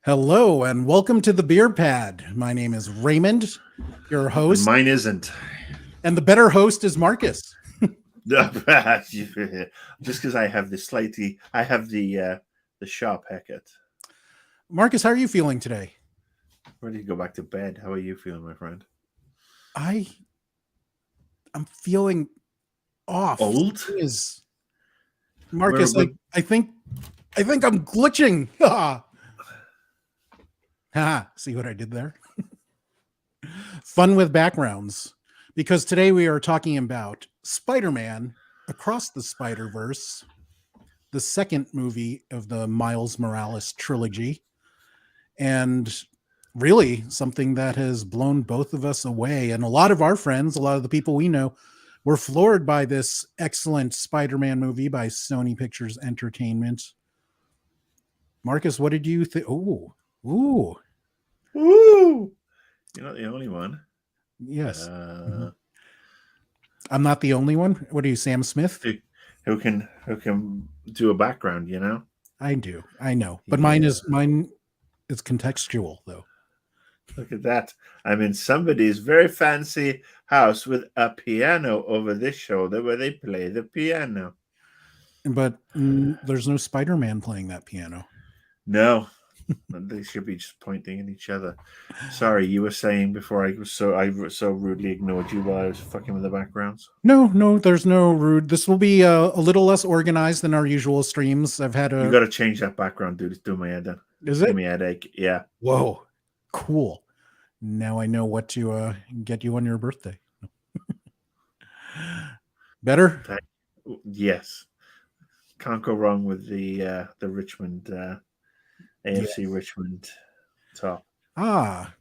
Hello and welcome to the Beer Pad. My name is Raymond, your And host, mine isn't. and the better host is Marcus. Just because I have the sharp haircut. Marcus, how are you feeling today? Ready to go back to bed. How are you feeling, my friend? I I'm feeling off. Old? Is We're, Marcus? we're I think I'm glitching. Ha ha! See what I did there? Fun with backgrounds, because today we are talking about Spider-Man Across the Spider-Verse, the second movie of the Miles Morales trilogy. And really something that has blown both of us away. And a lot of our friends, a lot of the people we know, were floored by this excellent Spider-Man movie by Sony Pictures Entertainment. Marcus, what did you think? Ooh, Woo! You're not the only one. yes. Uh, I'm not the only one. What are you, Sam Smith? who can do a background? I know, but Yeah. mine is contextual though. Look at that. I'm in somebody's very fancy house with a piano over this shoulder where they play the piano. But there's no Spider-Man playing that piano. No, they should be just pointing at each other. Sorry, you were saying before I so rudely ignored you while I was fucking with the backgrounds. No, there's no rude. This will be a little less organized than our usual streams. I've had You a. got to change that background, dude. It's doing my head in. Is It's giving it? me a headache. Yeah. Whoa, cool. Now I know what to get you on your birthday. Better? Thank- Yes. Can't go wrong with the Richmond AFC Yes. Richmond top. Ah,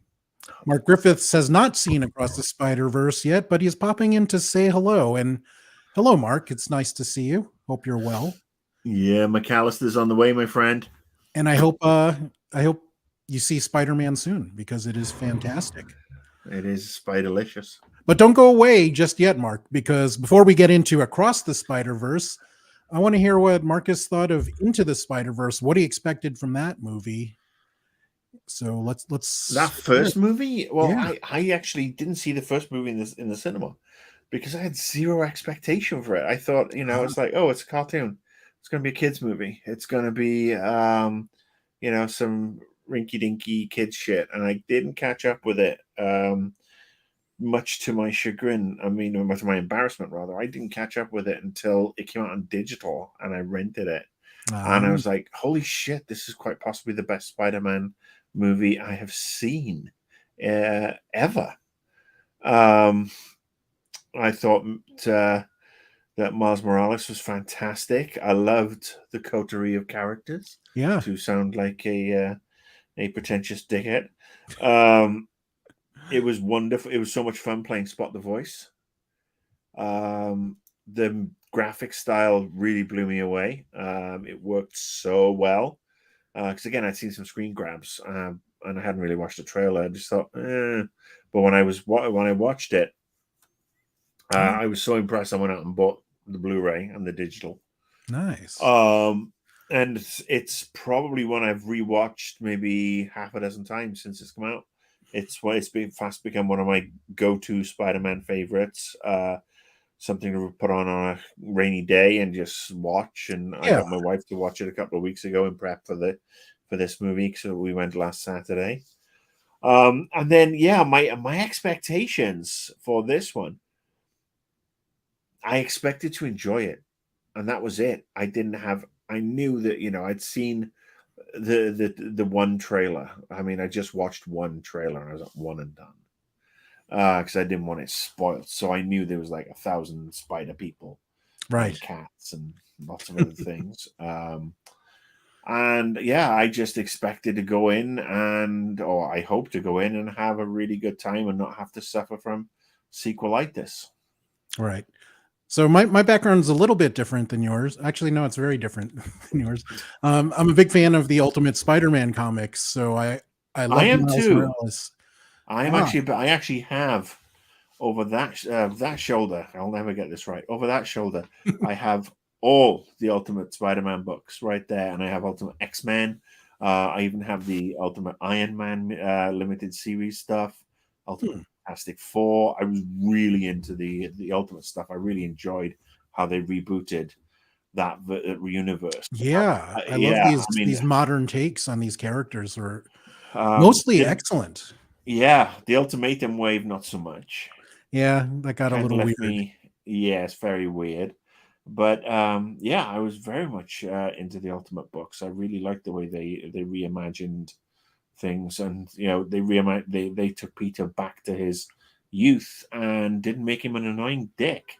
Mark Griffiths has not seen Across the Spider Verse yet, but he's popping in to say hello. And hello, Mark. It's nice to see you. Hope you're well. Yeah, McAllister's on the way, my friend. And I hope you see Spider Man soon because it is fantastic. It is spider-licious. But don't go away just yet, Mark, because before we get into Across the Spider Verse, I want to hear what Marcus thought of Into the Spider Verse. What he expected from that movie. So That let's first movie, well, yeah. I actually didn't see the first movie in the cinema because I had zero expectation for it. I thought, Ah, it's like, oh, it's a cartoon. It's going to be a kids movie. It's going to be, some rinky dinky kids shit. And I didn't catch up with it. Much to my chagrin, I mean, or much to my embarrassment, rather, I didn't catch up with it until it came out on digital and I rented it. And I was like, holy shit, this is quite possibly the best Spider Man movie I have seen ever. Um, I thought that Miles Morales was fantastic. I loved the coterie of characters yeah. to sound like a pretentious dickhead. Um, it was wonderful. It was so much fun playing Spot the Voice. The graphic style really blew me away. It worked so well because again, I'd seen some screen grabs and I hadn't really watched the trailer. I just thought, eh. But when I watched it, Oh, I was so impressed. I went out and bought the Blu-ray and the digital. nice. Um, and it's probably one I've rewatched maybe half a dozen times since it's come out. It's been fast become one of my go-to Spider-Man favorites. Something to put on a rainy day and just watch. And I Yeah. got my wife to watch it a couple of weeks ago in prep for this movie. So we went last Saturday. And then yeah, my expectations for this one, I expected to enjoy it, and that was it. I knew that I'd seen the one trailer. I mean, I just watched one trailer and I was like one and done because I didn't want it spoiled. So I knew there was like 1,000 spider people Right. and cats and lots of other things. And yeah, I just expected to go in or I hope to go in and have a really good time and not have to suffer from sequelitis. Right. So my background's a little bit different than yours. Actually, no, it's very different than yours. I'm a big fan of the Ultimate Spider-Man comics, so I I love am Miles too. Morales. I Ah, actually, but I actually have over that shoulder. I'll never get this right. Over that shoulder, I have all the Ultimate Spider-Man books right there, and I have Ultimate X-Men. I even have the Ultimate Iron Man limited series stuff, Ultimate Fantastic Four. I was really into the Ultimate stuff. I really enjoyed how they rebooted that universe. Yeah, I love Yeah, I mean, these modern takes on these characters are um, mostly didn't excellent. yeah, the Ultimatum wave not so much. Yeah, that got a Kind of little left weird. me, yeah, it's very weird. But yeah, I was very much into the Ultimate books. I really liked the way they reimagined things, and they took Peter back to his youth and didn't make him an annoying dick.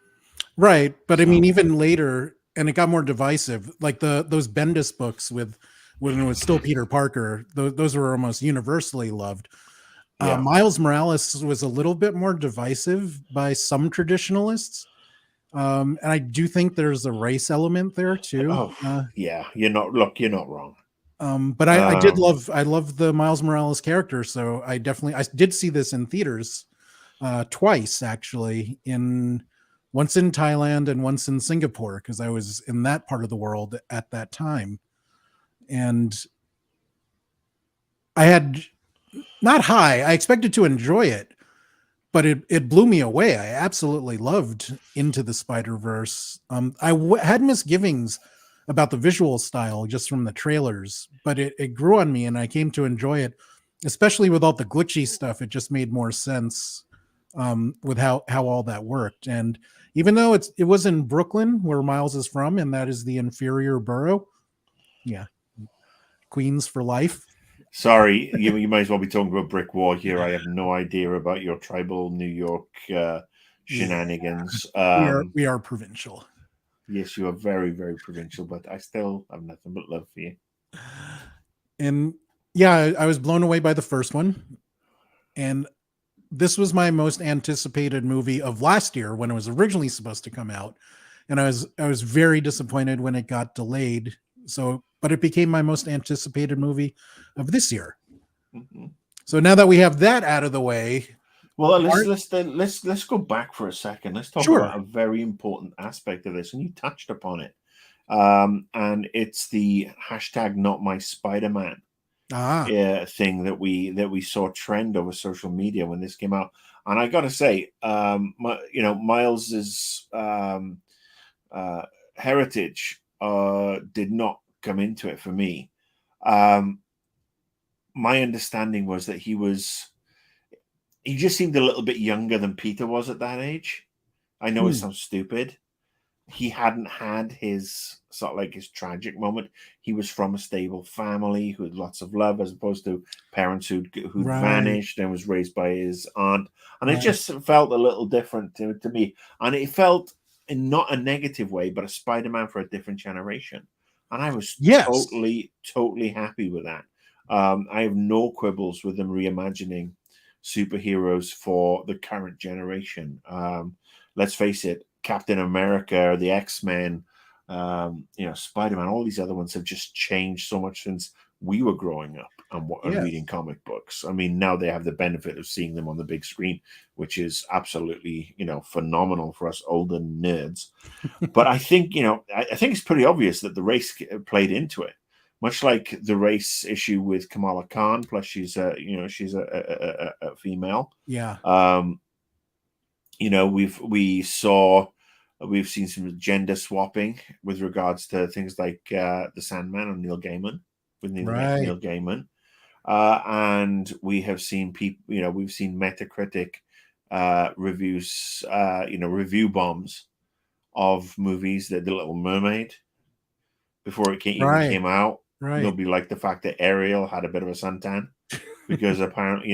Right, but I mean, So even later, and it got more divisive. Like those Bendis books with when it was still Peter Parker, those were almost universally loved. yeah, Miles Morales was a little bit more divisive by some traditionalists, and I do think there's a race element there too. oh yeah, you're not wrong. But I did Um, love the Miles Morales character, so I did see this in theaters twice actually, in once in Thailand and once in Singapore because I was in that part of the world at that time, and I had not high. I expected to enjoy it, but it blew me away. I absolutely loved Into the Spider Verse. Had misgivings about the visual style just from the trailers, but it grew on me, and I came to enjoy it, especially with all the glitchy stuff. It just made more sense with how all that worked. And even though it was in Brooklyn, where Miles is from, and that is the inferior borough, yeah, Queens for life. Sorry, you might as well be talking about brick wall here. I have no idea about your tribal New York Yeah, shenanigans. we are provincial. Yes, you are very, very provincial, but I still have nothing but love for you. And yeah, I was blown away by the first one. And this was my most anticipated movie of last year when it was originally supposed to come out. And I was very disappointed when it got delayed. So, but it became my most anticipated movie of this year. Mm-hmm. So now that we have that out of the way, Well, Art, let's go back for a second. Let's talk sure. about a very important aspect of this, and you touched upon it. And it's the hashtag Not My Spider Man Ah, thing that we saw trend over social media when this came out. And I got to say, Miles's uh, heritage did not come into it for me. Um, my understanding was that he just seemed a little bit younger than Peter was at that age. I know it hmm, sounds stupid. He hadn't had his sort of like his tragic moment. He was from a stable family who had lots of love, as opposed to parents who'd right, vanished and was raised by his aunt. And it right. just felt a little different to me. And it felt in not a negative way, but a Spider-Man for a different generation. And I was Yes. totally happy with that. I have no quibbles with them reimagining superheroes for the current generation. Let's face it, Captain America, the X-Men, Spider-Man, all these other ones have just changed so much since we were growing up and Yes. reading comic books. I mean, now they have the benefit of seeing them on the big screen, which is absolutely, phenomenal for us older nerds. But I think, I think it's pretty obvious that the race played into it. Much like the race issue with Kamala Khan, plus she's a female. Yeah. Um, we've seen some gender swapping with regards to things like the Sandman and Neil Gaiman with Right. Neil Gaiman, and we have seen people. We've seen Metacritic reviews. Review bombs of movies that The Little Mermaid before it even Right. came out. Right. Nobody liked the fact that Ariel had a bit of a suntan because apparently,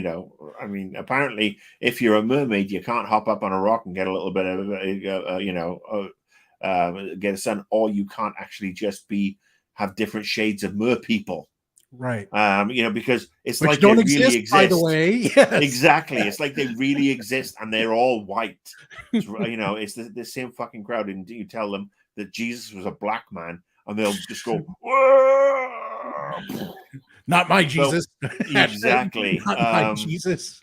apparently, if you're a mermaid, you can't hop up on a rock and get a little bit of, get a sun, or you can't actually just have different shades of mer people. Right. Because it's Which like they don't really exist, by the exist. way. Yes. Exactly, it's like they really exist, and they're all white. It's the same fucking crowd, and you tell them that Jesus was a black man, and they'll just go, Not my so Jesus. Hashtag exactly. not my Jesus.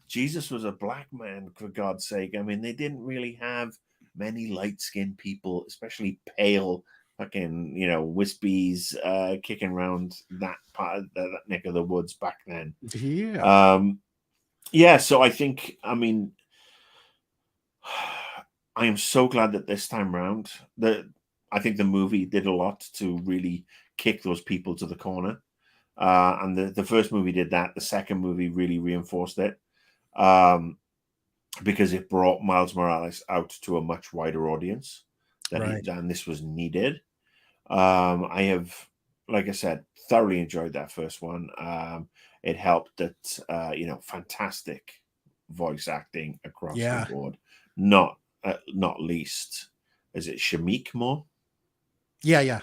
Jesus was a black man, for God's sake. I mean, they didn't really have many light skinned people, especially pale fucking, wispies kicking around that part of that neck of the woods back then. Yeah. Yeah, so I think, I am so glad that this time round that I think the movie did a lot to really kick those people to the corner. And the first movie did that. The second movie really reinforced it, because it brought Miles Morales out to a much wider audience than this was needed. I have, like I said, thoroughly enjoyed that first one. It helped that fantastic voice acting across the board. Not least, is it Shamik Moore? Yeah.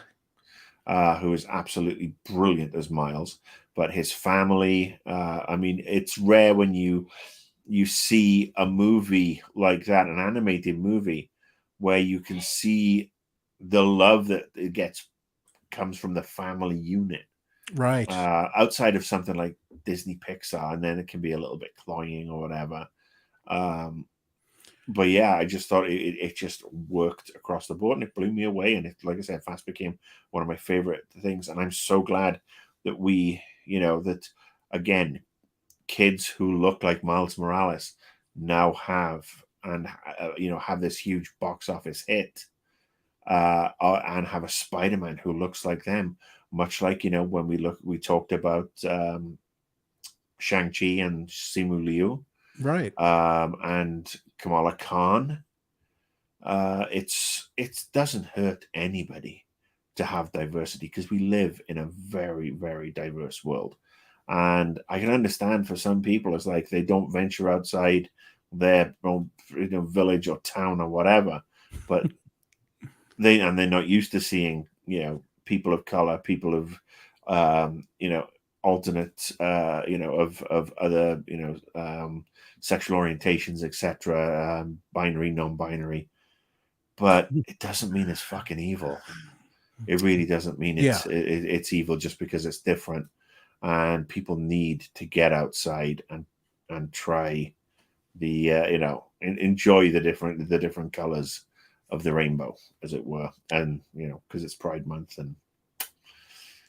Who is absolutely brilliant as Miles, but his family. It's rare when you see a movie like that, an animated movie, where you can see the love that it comes from the family unit. Right. Outside of something like Disney Pixar, and then it can be a little bit cloying or whatever. But yeah, I just thought it just worked across the board, and it blew me away. And it, like I said, fast became one of my favorite things. And I'm so glad that that again, kids who look like Miles Morales now have have this huge box office hit, and have a Spider-Man who looks like them, much like when we talked about Shang-Chi and Simu Liu, Right. and Kamala Khan. It doesn't hurt anybody to have diversity, because we live in a very, very diverse world. And I can understand for some people, it's like they don't venture outside their own village or town or whatever, but they're not used to seeing people of color, people of alternate of other sexual orientations, etc., binary, non-binary. But it doesn't mean it's fucking evil. It really doesn't mean it's evil just because it's different. And people need to get outside and try the enjoy the different colors of the rainbow, as it were, and because it's Pride Month,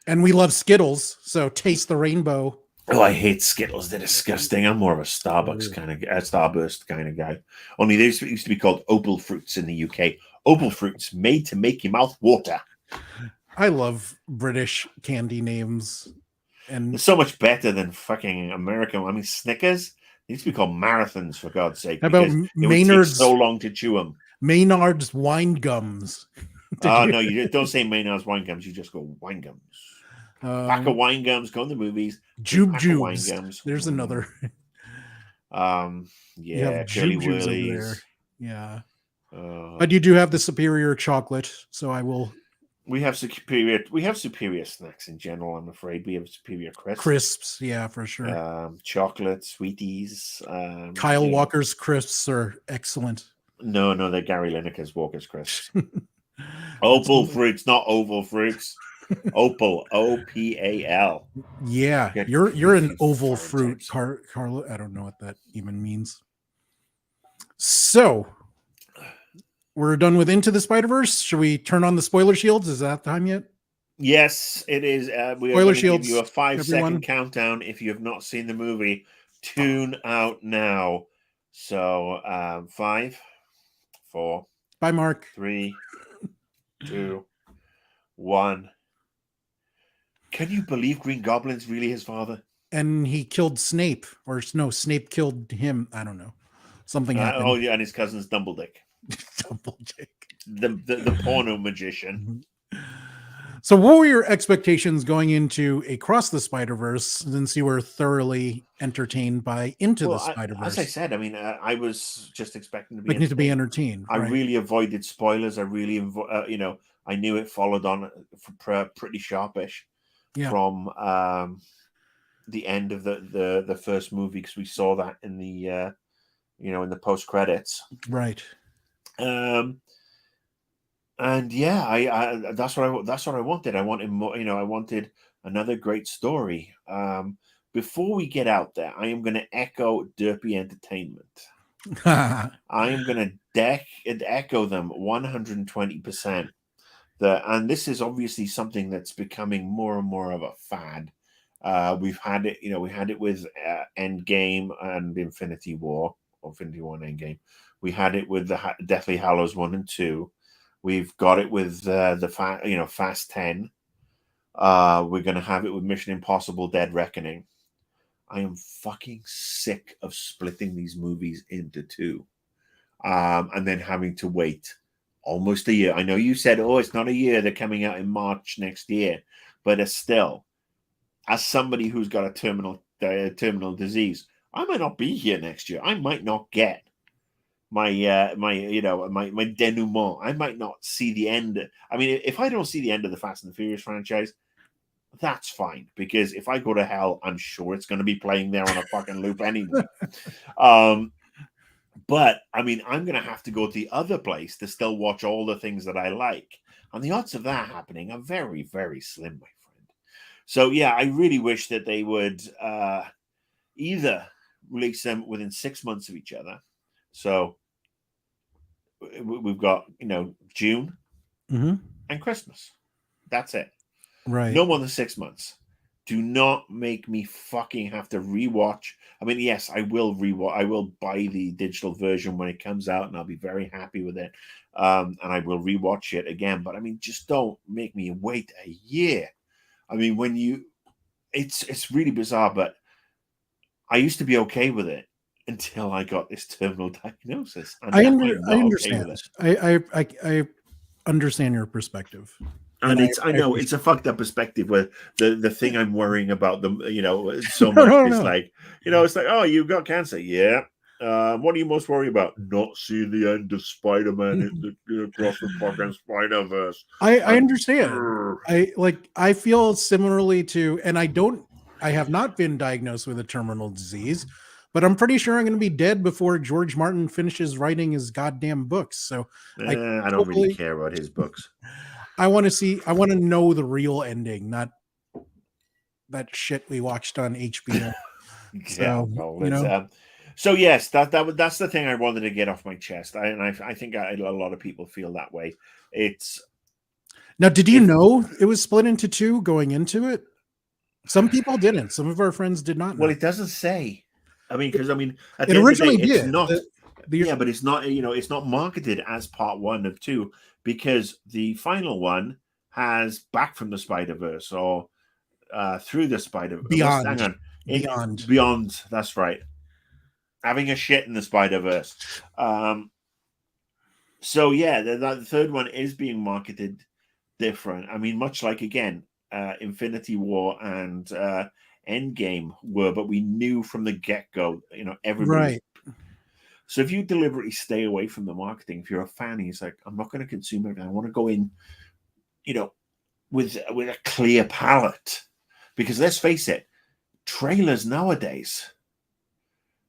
and we love Skittles, so taste the rainbow. Oh, I hate Skittles. They're disgusting. I'm more of a Starbucks Starburst kind of guy. Only they used to be called Opal Fruits in the UK. Opal Fruits, made to make your mouth water. I love British candy names, and they're so much better than fucking American. I mean, Snickers. They used to be called marathons, for God's sake. How about Maynard's? It would take so long to chew them. Maynard's wine gums. No, you don't say Maynard's wine gums. You just go wine gums. Pack of wine gums. Go in the movies. Jubes. There's another. Yeah, Curly Whirlies. Yeah. But you do have the superior chocolate, so I will. We have superior snacks in general. I'm afraid we have superior crisps. Crisps, yeah, for sure. Chocolate, sweeties. Kyle Walker's crisps are excellent. No, they're Gary Lineker's Walker's crisps. Opal Fruits, not oval fruits. Opal, OPAL. Yeah, you're an oval fruit, Carla. I don't know what that even means. So we're done with Into the Spider-Verse. Should we turn on the spoiler shields? Is that time yet? Yes, it is. We are going to give you a 5-second countdown. If you have not seen the movie, tune out now. So 5, 4. Bye, Mark. 3, 2, 1. Can you believe Green Goblin's really his father? And he killed Snape, or no, Snape killed him. I don't know. Something happened. Oh yeah, and his cousin's Dumbledore. Dumbledore. The porno magician. So what were your expectations going into Across the Spider-Verse, since you were thoroughly entertained by Into the Spider-Verse? As I said, I mean, I was just expecting to be entertained. I really avoided spoilers. I really, I knew it followed on pretty sharpish from the end of the first movie, because we saw that in the in the post credits. Right. And yeah, I that's what I wanted. I wanted more. I wanted another great story. Before we get out there, I am going to echo Derpy Entertainment. I am going to echo them 120%, And this is obviously something that's becoming more and more of a fad. We've had it, we had it with Endgame and Infinity War, or Infinity War and Endgame. We had it with the Deathly Hallows 1 and 2. We've got it with Fast 10. We're going to have it with Mission Impossible Dead Reckoning. I am fucking sick of splitting these movies into two, and then having to wait almost a year. I know you said, oh, it's not a year. They're coming out in March next year. But it's still, as somebody who's got a terminal disease, I might not be here next year. I might not get my denouement. I might not see the end. I mean, if I don't see the end of the Fast and the Furious franchise, that's fine, because if I go to hell, I'm sure it's going to be playing there on a fucking loop anyway. But I mean, I'm going to have to go to the other place to still watch all the things that I like, and the odds of that happening are very, very slim, my friend. So yeah, I really wish that they would either release them within 6 months of each other. So we've got June and Christmas. That's it. Right. No more than 6 months. Do not make me fucking have to rewatch. I mean, yes, I will rewatch. I will buy the digital version when it comes out, and I'll be very happy with it. And I will rewatch it again. But I mean, just don't make me wait a year. I mean, it's really bizarre, but I used to be okay with it until I got this terminal diagnosis. And I understand. Okay with it. I understand your perspective. And I know it's a fucked up perspective where the thing I'm worrying about so much is like, it's like, oh, you've got cancer. Yeah. What are you most worried about? Not seeing the end of Spider-Man across the fucking Spider-Verse. I understand. I feel similarly to, and I have not been diagnosed with a terminal disease, but I'm pretty sure I'm going to be dead before George Martin finishes writing his goddamn books. So I don't really care about his books. I want to know the real ending, not that shit we watched on HBO. So yes, that's the thing I wanted to get off my chest. I think a lot of people feel that way. Now, did you know it was split into two going into it? Some people didn't. Some of our friends did not know. Well, it doesn't say. I mean, because at it originally day, did. It's not. But it's not. It's not marketed as part 1 of 2, because the final one has Back from the Spider-Verse or Through the Spider-Verse. Beyond. That's right. Having a shit in the Spider-Verse. So yeah, the third one is being marketed different. I mean, much like again, Infinity War and Endgame were, but we knew from the get-go, everybody. Right. So if you deliberately stay away from the marketing, if you're a fan, he's like, I'm not going to consume it. I want to go in, with a clear palette. Because let's face it, trailers nowadays,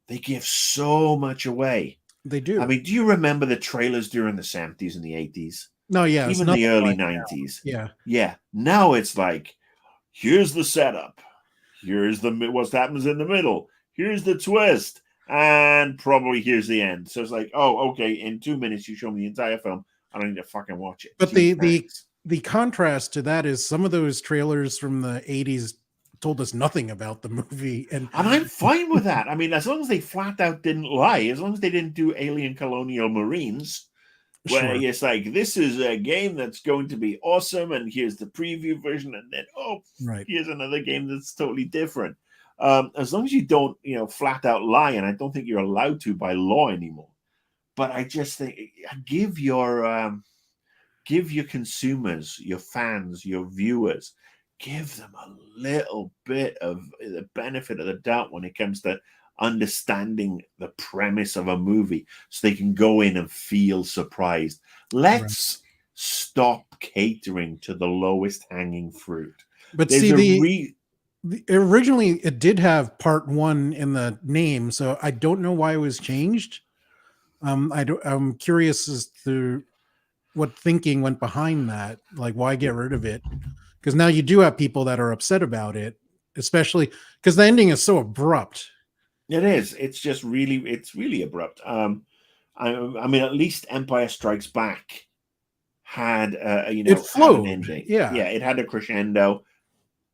they give so much away. They do. I mean, do you remember the trailers during the 70s and the 80s? No, yeah. Even the early 90s. Yeah. Yeah. Now it's like, here's the setup. Here's what happens in the middle. Here's the twist. And probably here's the end. So it's like, oh, okay, in 2 minutes you show me the entire film. I don't need to fucking watch it. But the contrast to that is some of those trailers from the 80s told us nothing about the movie. And I'm fine with that. I mean, as long as they flat out didn't lie, as long as they didn't do Alien Colonial Marines, where it's like, this is a game that's going to be awesome, and here's the preview version, and then, here's another game that's totally different. As long as you don't, flat out lie, and I don't think you're allowed to by law anymore. But I just think give your consumers, your fans, your viewers, give them a little bit of the benefit of the doubt when it comes to understanding the premise of a movie, so they can go in and feel surprised. Let's stop catering to the lowest hanging fruit. But originally it did have part 1 in the name, so I don't know why it was changed. I'm curious as to what thinking went behind that. Like, why get rid of it? Because now you do have people that are upset about it, especially because the ending is so abrupt. It is. It's just really abrupt. I mean, at least Empire Strikes Back had It had an flowed. ending. Yeah. It had a crescendo,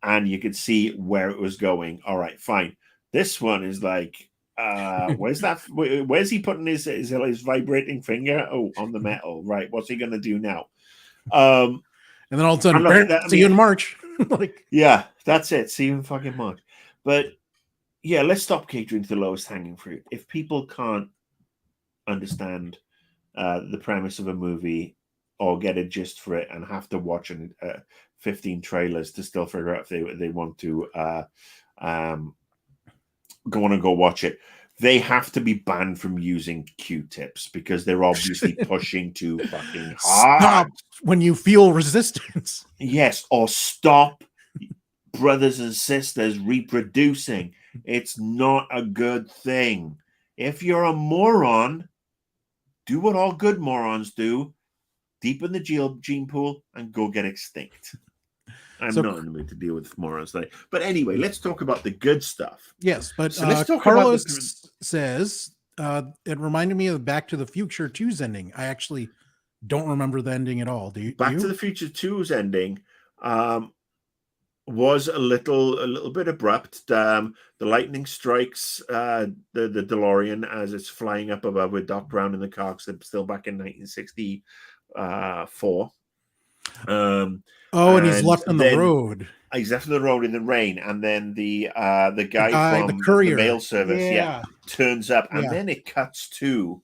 and you could see where it was going. All right, fine. This one is like, where's that? Where's he putting his vibrating finger? Oh, on the metal. Right. What's he gonna do now? And then all of a sudden, look, see you in March. Like, yeah, that's it. See you in fucking March. But yeah, let's stop catering to the lowest hanging fruit. If people can't understand the premise of a movie or get a gist for it and have to watch 15 trailers to still figure out if they want to go watch it, they have to be banned from using Q-tips because they're obviously pushing too fucking hard. Stop when you feel resistance. Yes, or stop brothers and sisters reproducing. It's not a good thing. If you're a moron, do what all good morons do: deepen the gene pool and go get extinct. I'm not in the mood to deal with morons today. But anyway, let's talk about the good stuff. Yes, but so let's talk Carlos about says it reminded me of Back to the Future 2's ending. I actually don't remember the ending at all. Do you? Back to the Future 2's ending was a little bit abrupt. The lightning strikes the DeLorean as it's flying up above with Doc Brown in the car, because they're still back in 1964. And he's left on the road. He's left on the road in the rain, and then the guy from the courier, the mail service, turns up, and then it cuts to,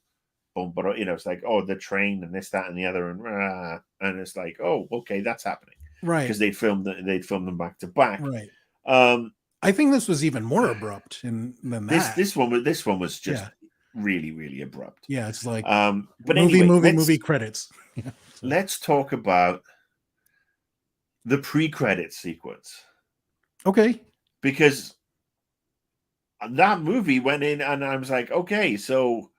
but it's like, oh, the train and this, that, and the other, and it's like, oh, okay, that's happening, right? Because they'd filmed them back to back, right? I think this was even more abrupt than that. This one was just really, really abrupt. Yeah, it's like but movie credits. Let's talk about the pre-credit sequence. Okay. Because that movie went in and I was like, okay, so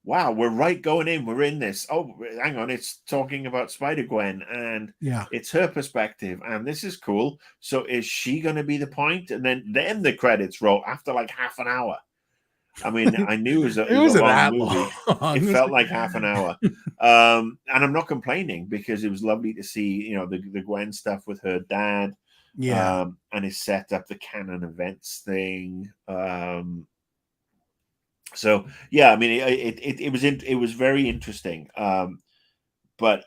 wow, we're going in. We're in this. Oh, hang on. It's talking about Spider-Gwen and it's her perspective. And this is cool. So is she going to be the point? And then the credits roll after like half an hour. I mean, I knew it was a long movie. It felt like half an hour. And I'm not complaining, because it was lovely to see, the Gwen stuff with her dad. And his set up the canon events thing. So yeah, I mean, it was very interesting. But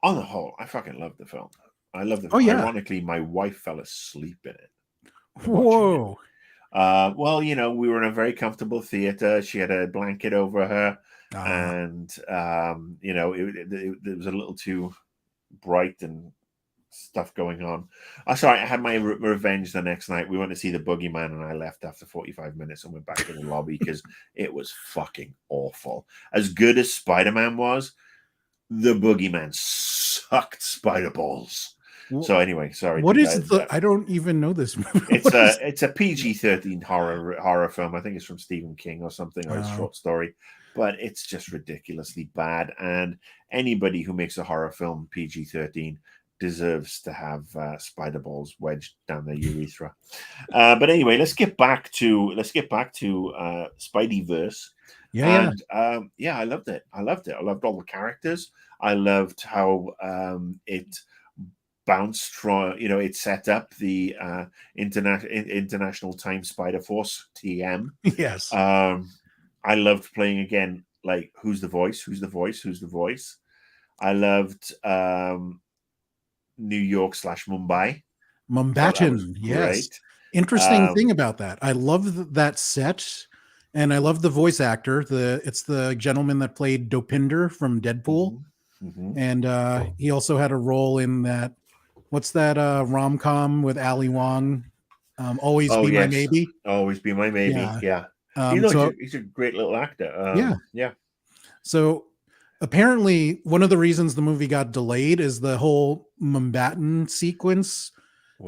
on the whole, I fucking loved the film. I loved the film. Ironically, my wife fell asleep in it. Whoa. Well, we were in a very comfortable theater. She had a blanket over her, and it was a little too bright and stuff going on. Sorry, I had my revenge the next night. We went to see The Boogeyman, and I left after 45 minutes and went back to the lobby because it was fucking awful. As good as Spider-Man was, The Boogeyman sucked spider balls. So anyway, sorry. What is I don't even know this movie. It's a PG-13 horror film. I think it's from Stephen King or something, or a short story. But it's just ridiculously bad. And anybody who makes a horror film PG-13 deserves to have spider balls wedged down their urethra. But anyway, let's get back to Spideyverse. I loved it. I loved all the characters. I loved how it bounced from, it set up the International Time Spider Force, TM. Yes. I loved playing again, like, who's the voice? I loved New York / Mumbai. Mumbatan, yes. Interesting thing about that. I love that set, and I love the voice actor. It's the gentleman that played Dopinder from Deadpool. And he also had a role in that, what's that rom-com with Ali Wong? Always Be My Maybe. Always Be My Maybe. Yeah. He's a great little actor. Yeah. So apparently one of the reasons the movie got delayed is the whole Mumbatan sequence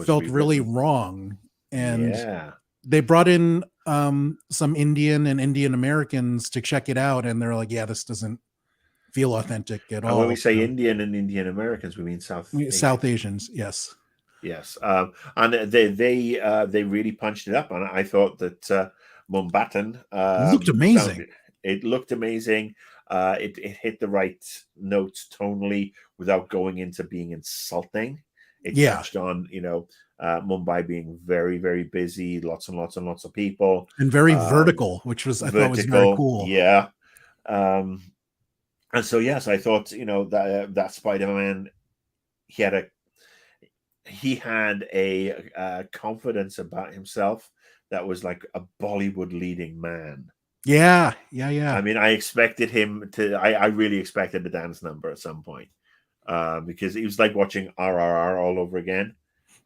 felt really wrong. And they brought in some Indian and Indian Americans to check it out, and they're like, yeah, this doesn't feel authentic at all. When we say Indian and Indian Americans, we mean South Asians. Yes. And they really punched it up, and I thought that Mumbatan looked amazing. It looked amazing. It hit the right notes tonally without going into being insulting. It Yeah, touched on, Mumbai being very, very busy, lots and lots and lots of people. and very Um, vertical, which was I thought was very Vertical, cool. yeah. Um, and so yes, I thought, that Spider-Man, he had a confidence about himself that was like a Bollywood leading man. Yeah, yeah, yeah. I mean, I expected him to. I really expected the dance number at some point, because it was like watching RRR all over again,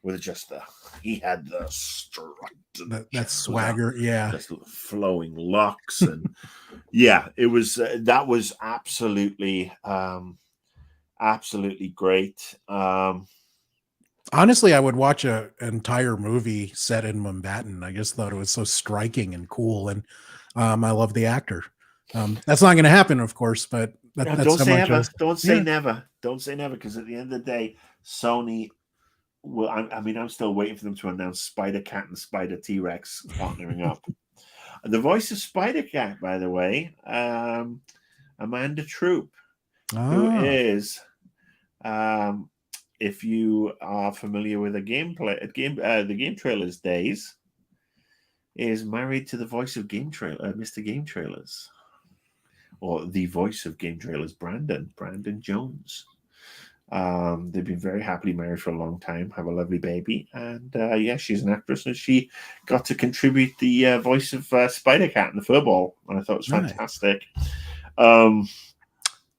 with just he had the strut, and That swagger. Yeah. just flowing locks, and yeah, it was that was absolutely great. Honestly, I would watch an entire movie set in Mumbai. I just thought it was so striking and cool, and I love the actor. That's not going to happen, of course, but that's Don't how say much I ever. was. Don't say Yeah, never. Don't say never, because at the end of the day, Sony. Well, I mean, I'm still waiting for them to announce Spider Cat and Spider T Rex partnering up. The voice of Spider Cat, by the way, Amanda Troop, who ah, is, if you are familiar with the game trailers days, is married to the voice of Mr. Game Trailers, or the voice of Game Trailers, Brandon Jones. They've been very happily married for a long time, have a lovely baby, and yeah, she's an actress, and she got to contribute the voice of Spider Cat in the Furball, and I thought it was nice. fantastic. Um,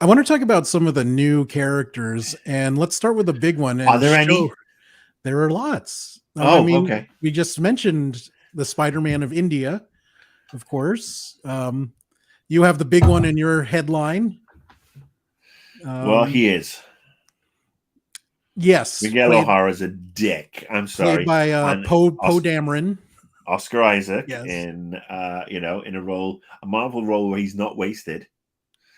I want to talk about some of the new characters, and let's start with the big one are and there show any? there are lots. I Oh, mean, okay. we just mentioned the Spider-Man of India, of course. You have the big one in your headline. Well, Um, he is. yes, Miguel O'Hara's a dick. I'm played sorry. by And Poe Dameron. Oscar Isaac Yes. in a Marvel role where he's not wasted.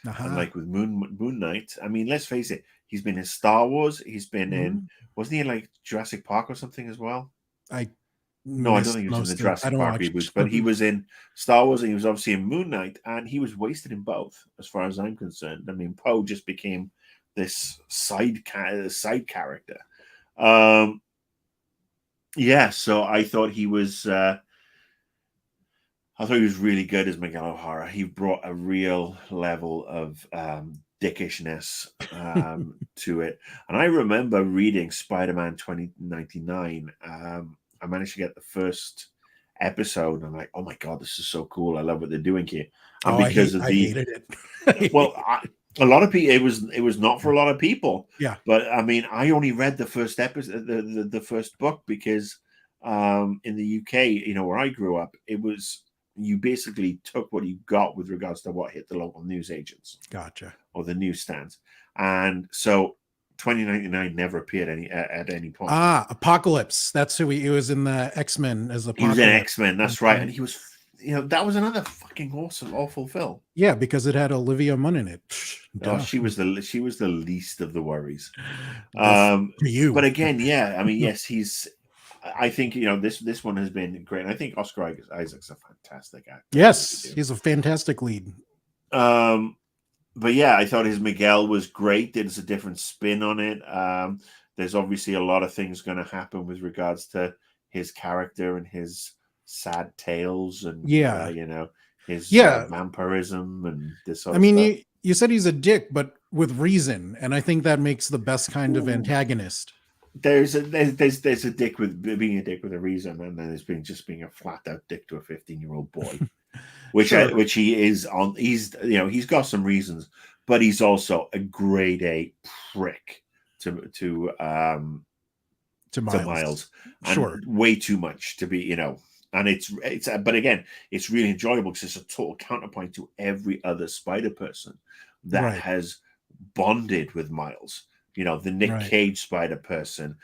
Uh-huh. Unlike with Moon Knight. I mean, let's face it, he's been in Star Wars. He's been in, Mhm. wasn't he in like Jurassic Park or something as well? I No, I don't missed think he was in the most of. I Jurassic don't Park watch. reboots, but he was in Star Wars, and he was obviously in Moon Knight, and he was wasted in both, as far as I'm concerned. I mean, Poe just became this side character. Um, yeah, so I thought he was really good as Miguel O'Hara. He brought a real level of dickishness to it. And I remember reading Spider-Man 2099. I managed to get the first episode, and I'm like, oh my god, this is so cool. I love what they're doing here. And Oh, because of I the hated it. a lot of people, it was not for a lot of people. Yeah. But I mean, I only read the first episode, the first book, because in the UK, where I grew up, it was, you basically took what you got with regards to what hit the local news agents Gotcha. or the newsstands, and so 2099 never appeared at any point. Apocalypse. That's who he was in the X-Men as He was in Apocalypse. X-Men, that's right, and he was, that was another fucking awesome, awful film. Yeah, because it had Olivia Munn in it. Oh, she was the least of the worries. For you. But again, yeah, I mean, yes, I think this one has been great. And I think Oscar Isaac's a fantastic actor. Yes, he's a fantastic lead. But yeah, I thought his Miguel was great. There's a different spin on it. There's obviously a lot of things going to happen with regards to his character and his sad tales, and his vampirism and this sort I of mean, stuff. you said he's a dick, but with reason, and I think that makes the best kind of antagonist. There's a dick with being a dick with a reason, and then there's being a flat out dick to a 15-year-old boy, which he is on. He's got some reasons, but he's also a grade A prick to Miles. Sure, and way too much to be, and it's but again, it's really enjoyable because it's a total counterpoint to every other Spider person that has bonded with Miles. The Nick Cage Spider person,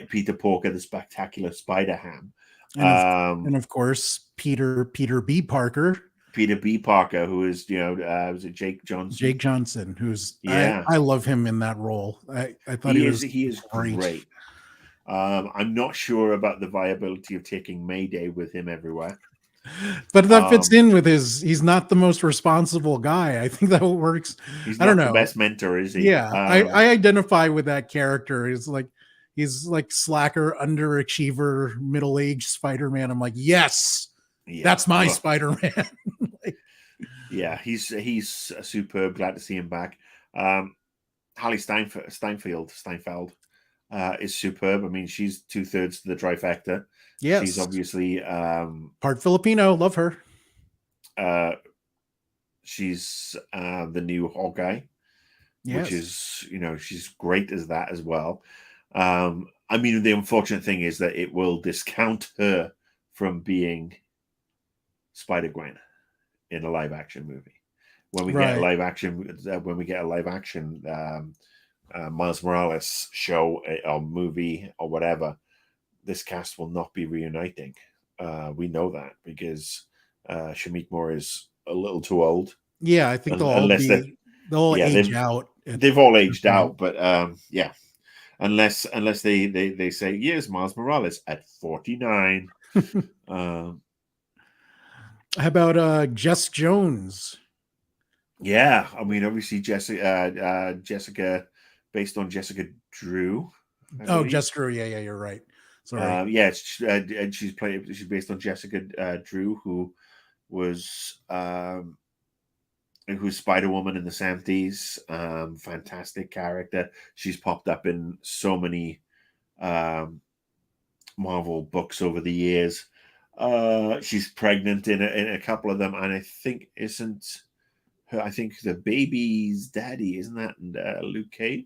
Peter Porker, the spectacular Spider Ham, and of course Peter B. Parker. Peter B. Parker, who is, was it Jake Johnson? Jake Johnson, who's I love him in that role. I thought he is great. I'm not sure about the viability of taking Mayday with him everywhere. But that fits Um, in with he's not the most responsible guy. I think that works. he's I don't not the know. best mentor, is he? Yeah, I identify with that character. He's like slacker, underachiever, middle-aged Spider-Man. I'm like, yes, Yeah. that's my Oh, Spider-Man. Like, yeah. He's superb. Glad to see him back. Hallie Steinfeld is superb. I mean, she's 2/3 to the trifecta. She's yes, obviously part Filipino. Love her. uh, she's the new Hawkeye, which Yes, is, she's great as that as well. I mean, the unfortunate thing is that it will discount her from being Spider Gwen in a live action movie. When we get a right. live action, Miles Morales show or movie or whatever, this cast will not be reuniting. We know that because Shamik Moore is a little too old, Yeah, I think unless they'll yeah age out at they've all that aged point. out. But yeah, unless they say yes, Miles Morales at 49. Um, How about Jess Jones? yeah, I mean obviously Jessica, based on Jessica Drew, I Oh, believe. Jess Drew. Yeah, you're right. Sorry. Yeah, she's based on Jessica Drew, was who's Spider Woman in the 70s. Fantastic character. She's popped up in so many um, Marvel books over the years. She's pregnant in a couple of them, and I think isn't her. I think the baby's daddy isn't that Luke Cage.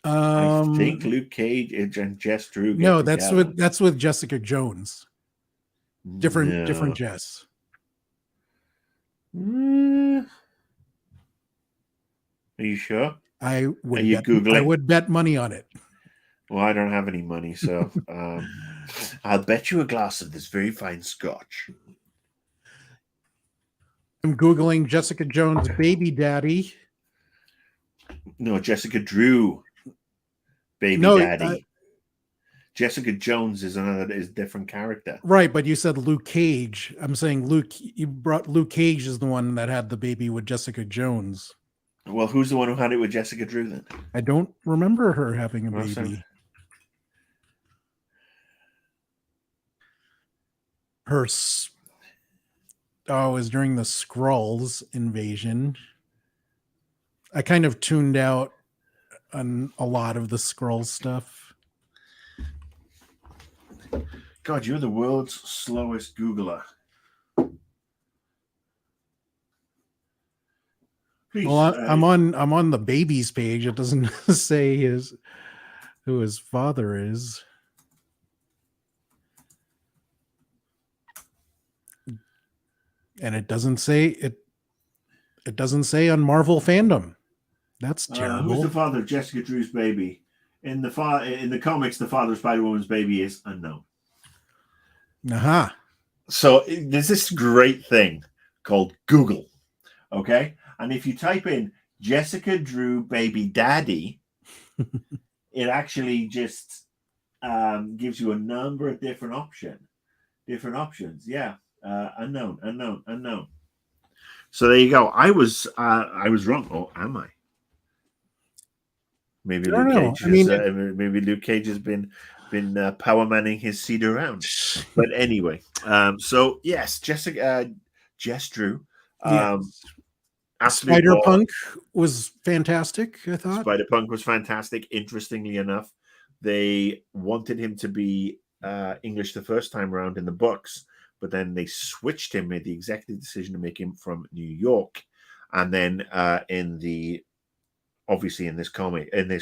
I think Um, Luke Cage and Jess Drew get no, together. that's with Jessica Jones. Different No. Jess. Are you sure? Are you I Googling? would bet money on it. Well, I don't have any money, so I'll bet you a glass of this very fine scotch. I'm Googling Jessica Jones baby daddy. No, Jessica Drew, baby No, daddy. Jessica Jones is a different character. right, but you said Luke Cage. I'm saying you brought Luke Cage is the one that had the baby with Jessica Jones. Well, who's the one who had it with Jessica Drew then? I don't remember her having a Well, baby. Her it was during the Skrulls invasion. I kind of tuned out on a lot of the Skrull stuff. God, you're the world's slowest Googler. Please, Well, I'm on the baby's page. It doesn't say who his father is. And it doesn't say on Marvel fandom. That's terrible. Who's the father of Jessica Drew's baby? In the comics, the father of Spider Woman's baby is unknown. Aha. So there's this great thing called Google, okay? And if you type in Jessica Drew baby daddy, it actually just gives you a number of different options. Yeah, unknown. So there you go. I was wrong. Or am I? Maybe I don't Luke know. Cage I mean, maybe Luke Cage has been power manning his seed around. But anyway, so yes, Jess Drew, yes. absolute Spider ball. Punk was fantastic, I thought. Spider Punk was fantastic. Interestingly enough, they wanted him to be English the first time around in the books, but then they switched him, made the executive decision to make him from New York, and then obviously in this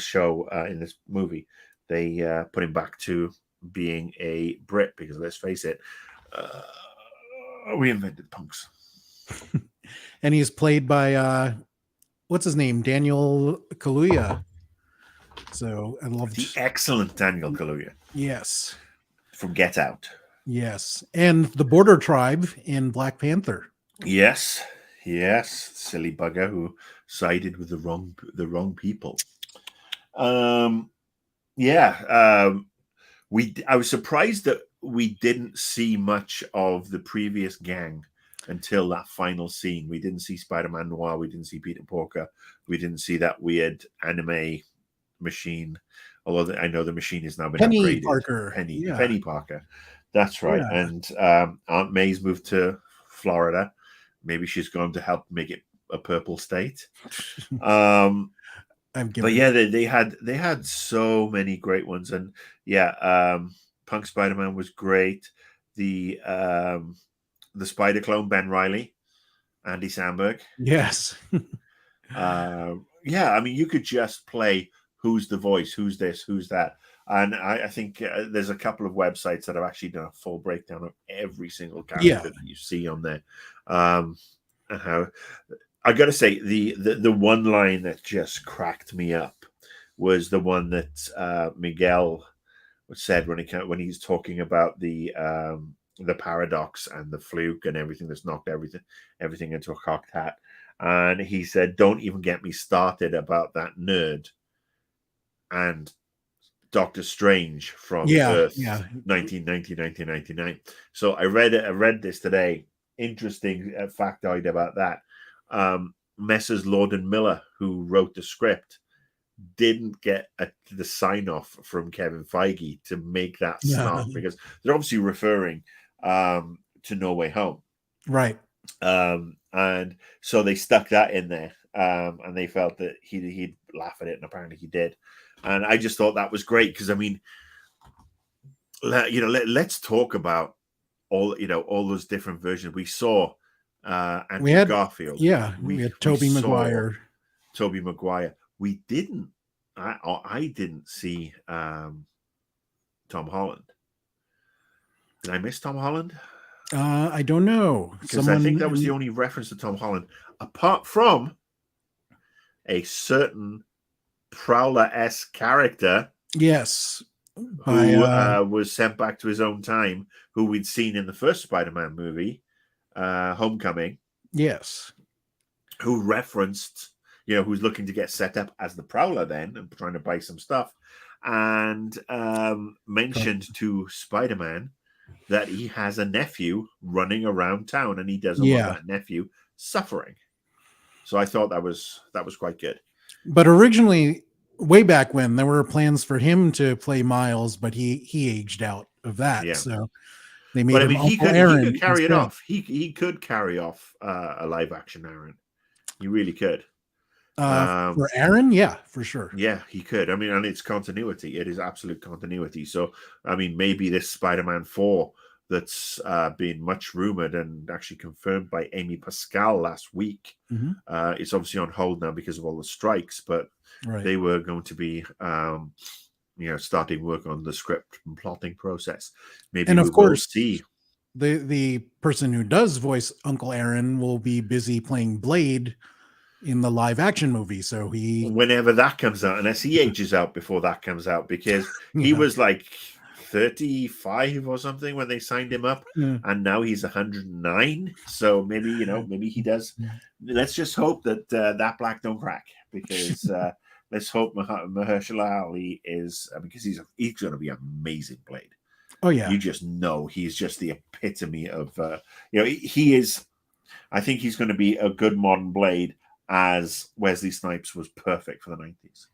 show, in this movie, they put him back to being a Brit because let's face it, we invented punks. And he's played by what's his name? Daniel Kaluuya. So I loved the excellent Daniel Kaluuya. Yes. From Get Out. Yes. And the Border Tribe in Black Panther. Yes. Silly bugger who sided with the wrong people. I was surprised that we didn't see much of the previous gang until that final scene. We didn't see Spider-Man Noir. We didn't see Peter Porker. We didn't see that weird anime machine. Although I know the machine has now been Penny upgraded. Parker. Yeah. Penny Parker. That's right. Yeah. And Aunt May's moved to Florida. Maybe she's gone to help make it a purple state. But yeah, they had so many great ones, and yeah, Punk Spider-Man was great. The Spider Clone Ben Reilly, Andy Samberg. Yes. Yeah, I mean, you could just play who's the voice, who's this, who's that, and I think there's a couple of websites that have actually done a full breakdown of every single character that you see on there, and how. I got to say, the one line that just cracked me up was the one that Miguel said when he's talking about the paradox and the fluke and everything that's knocked everything into a cocked hat, and he said, "Don't even get me started about that nerd and Doctor Strange from Earth 1999." So I read this today. Interesting factoid about that. Messrs. Lord and Miller, who wrote the script, didn't get the sign off from Kevin Feige to make that snark because they're obviously referring to No Way Home, right? And so they stuck that in there, and they felt that he'd laugh at it, and apparently he did. And I just thought that was great because I mean, let's talk about all those different versions we saw. Andrew Garfield. Yeah, we had Tobey Maguire. Tobey Maguire. We didn't. I didn't see Tom Holland. Did I miss Tom Holland? I don't know. Because I think that was the only reference to Tom Holland, apart from a certain Prowler-esque character. Yes. Who was sent back to his own time, who we'd seen in the first Spider-Man movie, Homecoming. Yes. Who referenced, who's looking to get set up as the Prowler then and trying to buy some stuff, and mentioned to Spider-Man that he has a nephew running around town and he doesn't want that nephew suffering. So I thought that was quite good. But originally, way back when, there were plans for him to play Miles, but he aged out of that. Yeah. So they made him Uncle Aaron. He could carry it off. He could carry off a live action Aaron. He really could. For Aaron, yeah, for sure. Yeah, he could. I mean, and it's continuity. It is absolute continuity. So, I mean, maybe this Spider-Man 4 that's been much rumored and actually confirmed by Amy Pascal last week. Mm-hmm. It's obviously on hold now because of all the strikes, but they were going to be, starting work on the script and plotting process. Maybe, and of course, we'll see. The person who does voice Uncle Aaron will be busy playing Blade in the live action movie. So whenever that comes out, unless he ages out before that comes out, because he was like 35 or something when they signed him up, and now he's 109. So maybe maybe he does. Let's just hope that that black don't crack, because let's hope Mahershala Ali is, because he's going to be an amazing Blade. Oh yeah, you just know he's just the epitome of he is. I think he's going to be a good modern Blade, as Wesley Snipes was perfect for the 90s,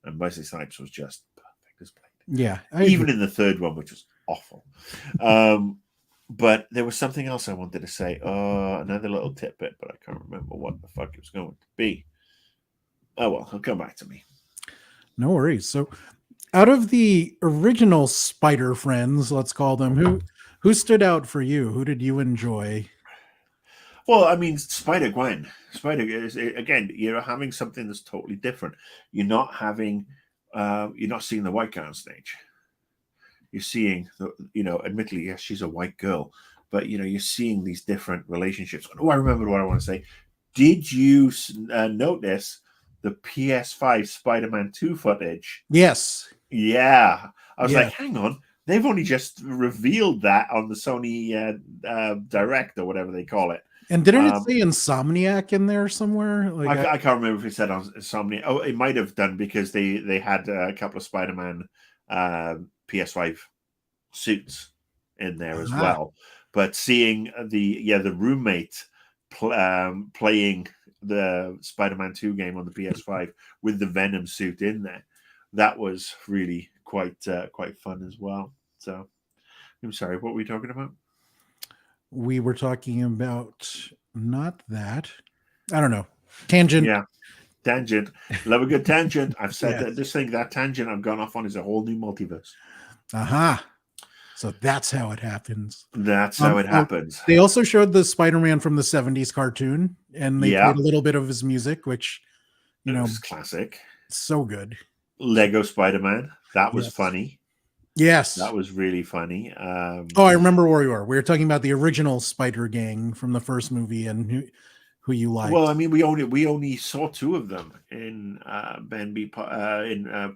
and Wesley Snipes was just perfect as Blade. Yeah, even in the third one, which was awful. But there was something else I wanted to say. Another little tidbit, but I can't remember what the fuck it was going to be. Oh well, it'll come back to me. No worries. So, out of the original Spider friends, let's call them, who stood out for you? Who did you enjoy? Well, I mean, Spider-Gwen. Spider is, again, you're having something that's totally different. You're not having, you're not seeing the white guy on stage. You're seeing, admittedly, yes, she's a white girl, but you're seeing these different relationships. Oh, I remember what I want to say. Did you notice the PS5 Spider-Man 2 footage? Yes. Yeah. I was like, hang on. They've only just revealed that on the Sony Direct or whatever they call it. And didn't it say Insomniac in there somewhere? I can't remember if it said Insomniac. Oh, it might have done, because they had a couple of Spider-Man PS5 suits in there as well. But seeing the roommate playing the Spider-Man 2 game on the PS5 with the Venom suit in there, that was really quite fun as well. So I'm sorry, what were we talking about? We were talking about not that. I don't know. Tangent. Yeah. Tangent. Love a good tangent. I've said Yes. that tangent I've gone off on is a whole new multiverse. Aha. So that's how it happens. That's how it happens. They also showed the Spider-Man from the 70s cartoon, and they Yeah. played a little bit of his music, which, you know, It's classic. so good. Lego Spider-Man. That was Yes. funny. Yes. That was really funny. Oh, I remember where we were. We were talking about the original Spider Gang from the first movie and who you like. Well, I mean, we only saw two of them in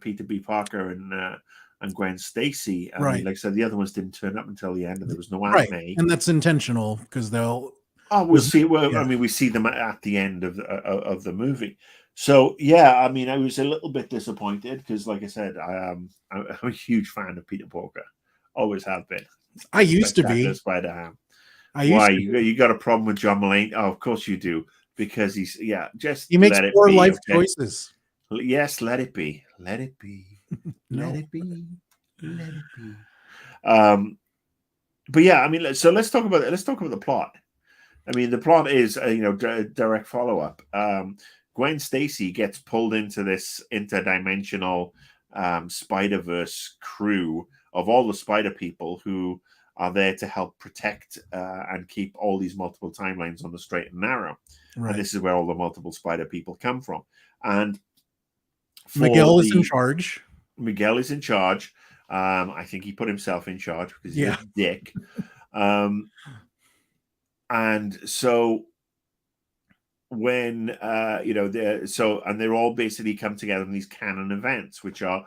Peter B. Parker and Gwen Stacy. I mean, like I said, the other ones didn't turn up until the end, and there was no Aunt May. And that's intentional because they'll. Oh, we'll see. Well, I mean, we see them at the end of the movie. So yeah, I mean, I was a little bit disappointed because, like I said, I'm a huge fan of Peter Parker. Always have been. I used to be. Spider-Ham. Why you got a problem with John Mulaney? Oh, of course you do, because he makes poor life choices. Yes, let it be. Let it be. No. Let it be. Let it be. But yeah, I mean, so let's talk about it. Let's talk about the plot. I mean, the plot is direct follow up. Gwen Stacy gets pulled into this interdimensional Spider-Verse crew of all the Spider people who are there to help protect and keep all these multiple timelines on the straight and narrow. Right. And this is where all the multiple Spider people come from. And Miguel is in charge. Miguel is in charge. I think he put himself in charge because he's a dick. And so when they're all basically come together in these canon events, which are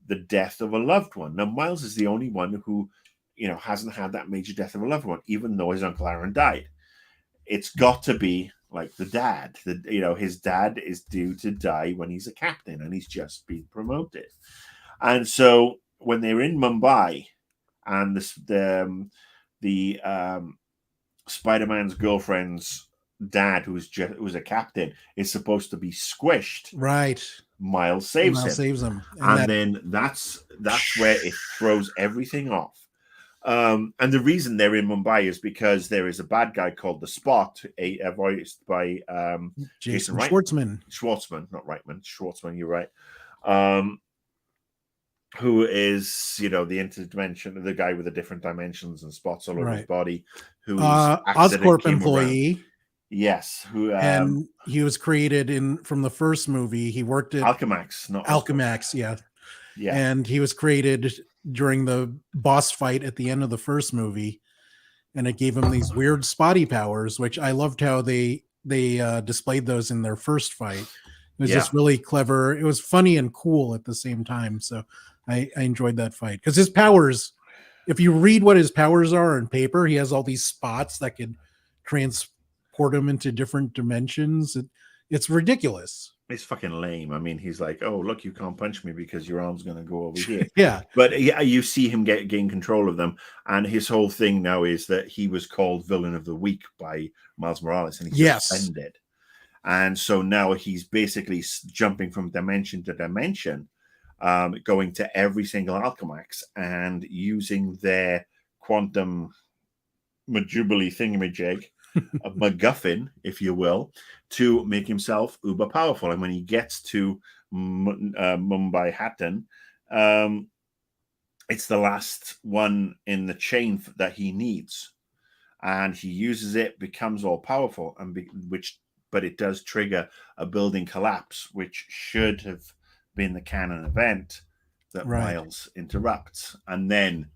the death of a loved one. Now, Miles is the only one who, hasn't had that major death of a loved one, even though his Uncle Aaron died. It's got to be like the dad. His dad is due to die when he's a captain, and he's just been promoted. And so when they're in Mumbai, and the Spider-Man's girlfriend's dad, who was a captain, is supposed to be squished. Right. Miles saves him. And then that's where it throws everything off. And the reason they're in Mumbai is because there is a bad guy called the Spot, voiced by Jason Schwartzman, not Reitman. Schwartzman, you're right. Who is, the interdimension, the guy with the different dimensions and spots all over his body, who's Oscorp employee. Around. Yes, and he was created from the first movie. He worked at Alchemax, not Alchemax, yeah. And he was created during the boss fight at the end of the first movie, and it gave him these weird spotty powers, which I loved how they displayed those in their first fight. It was just really clever. It was funny and cool at the same time. So I enjoyed that fight because his powers, if you read what his powers are on paper, he has all these spots that could transport him into different dimensions. It's ridiculous. It's fucking lame. I mean, he's like, oh, look, you can't punch me because your arm's going to go over here. Yeah. But you see him gain control of them. And his whole thing now is that he was called Villain of the Week by Miles Morales, and he's suspended. And so now he's basically jumping from dimension to dimension, going to every single Alchemax and using their quantum Majubilee thingamajig, a MacGuffin, if you will, to make himself uber powerful. And when he gets to Mumbai Hatton, it's the last one in the chain that he needs. And he uses it, becomes all powerful, but it does trigger a building collapse, which should have been the canon event that Miles interrupts. And then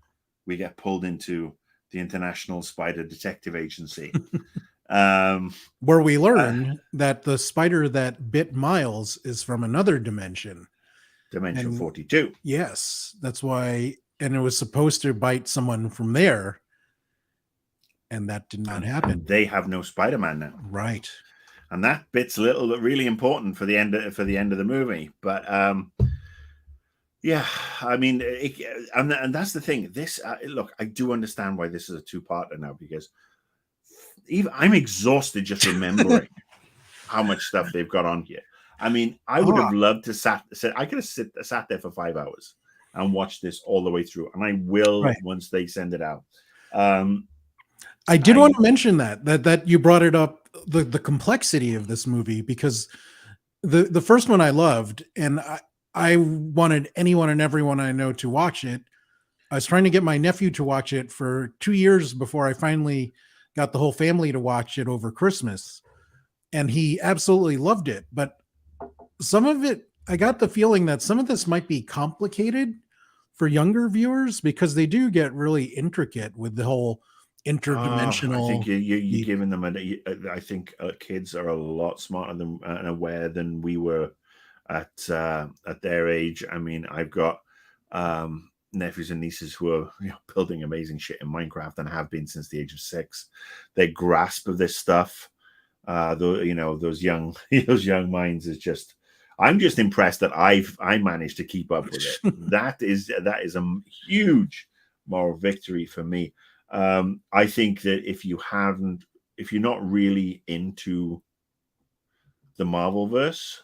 we get pulled into the International Spider Detective Agency. Where we learn that the spider that bit Miles is from another dimension. Dimension 42. Yes, that's why. And it was supposed to bite someone from there. And that did not happen. They have no Spider-Man now. Right. And that bit's really important for the end of the movie. But Yeah, I mean, and that's the thing. This look, I do understand why this is a two-parter now, because even I'm exhausted just remembering how much stuff they've got on here. I mean, I would Ah, have loved to I could have sat there for 5 hours and watched this all the way through, and I will right. once they send it out. Um, I did want I to mention that you brought it up, the complexity of this movie, because the first one I loved, and I wanted anyone and everyone I know to watch it. I was trying to get my nephew to watch it for 2 years before I finally got the whole family to watch it over Christmas, and he absolutely loved it. But some of it, I got the feeling that some of this might be complicated for younger viewers, because they do get really intricate with the whole I think interdimensional. you're The giving them I think kids are a lot smarter than and aware than we were at their age. I mean, I've got nephews and nieces who are building amazing shit in Minecraft and have been since the age of 6. Their grasp of this stuff, those young those young minds is just. I'm just impressed that I managed to keep up with it. That is a huge moral victory for me. I think that if you're not really into the Marvel verse,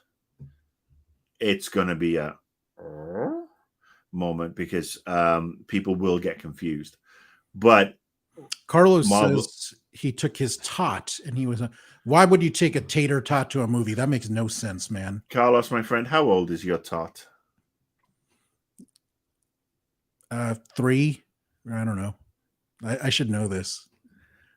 it's going to be a moment, because people will get confused. But Carlos Marvel, says he took his tot, and he was. Why would you take a tater tot to a movie? That makes no sense, man. Carlos, my friend, how old is your tot? 3. I don't know. I should know this.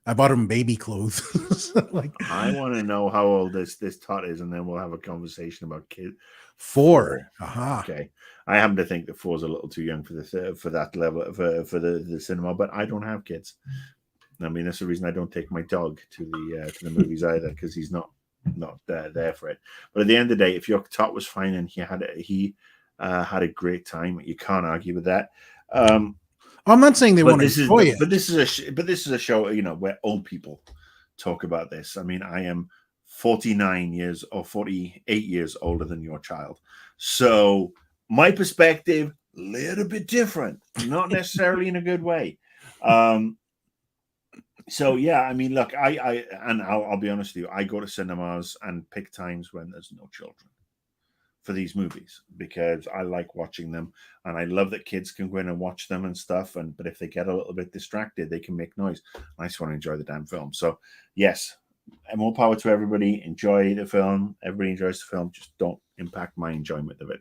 I bought him baby clothes. Like I want to know how old this tot is, and then we'll have a conversation about kid 4. 4. Aha. Okay, I happen to think that 4 is a little too young for for that level for the cinema, but I don't have kids. I mean, that's the reason I don't take my dog to the movies either, because he's not there for it. But at the end of the day, if your tot was fine and he had a great time, you can't argue with that. I'm not saying they But won't this is enjoy it. but this is a show, where old people talk about this. I mean, I am 49 years or 48 years older than your child, so my perspective a little bit different, not necessarily in a good way. So yeah, I mean, look, I'll be honest with you, I go to cinemas and pick times when there's no children for these movies, because I like watching them, and I love that kids can go in and watch them and stuff. And but if they get a little bit distracted, they can make noise. I just want to enjoy the damn film. So yes, and more power to everybody. Enjoy the film. Everybody enjoys the film. Just don't impact my enjoyment of it,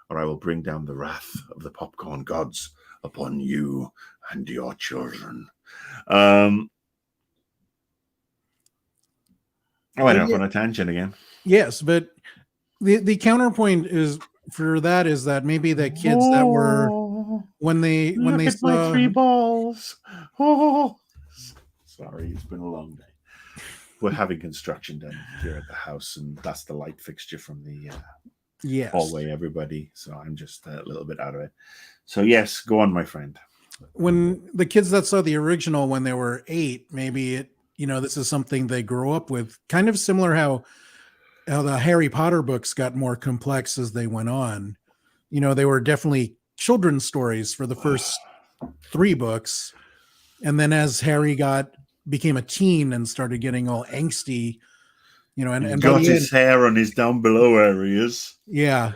or I will bring down the wrath of the popcorn gods upon you and your children. Um, I went off Yeah, on a tangent again. yes, but the counterpoint is for that is that maybe the kids that were Oh, when look they at my saw. 3 balls. Oh, sorry, it's been a long day. We're having construction done here at the house, and that's the light fixture from the Yes, hallway, everybody. So I'm just a little bit out of it. So, yes, go on, my friend. when the kids that saw the original when they were 8, maybe this is something they grow up with, kind of similar how the Harry Potter books got more complex as they went on. They were definitely children's stories for the first 3 books, and then as Harry became a teen and started getting all angsty, and by Got the end, his hair on his down below areas. yeah,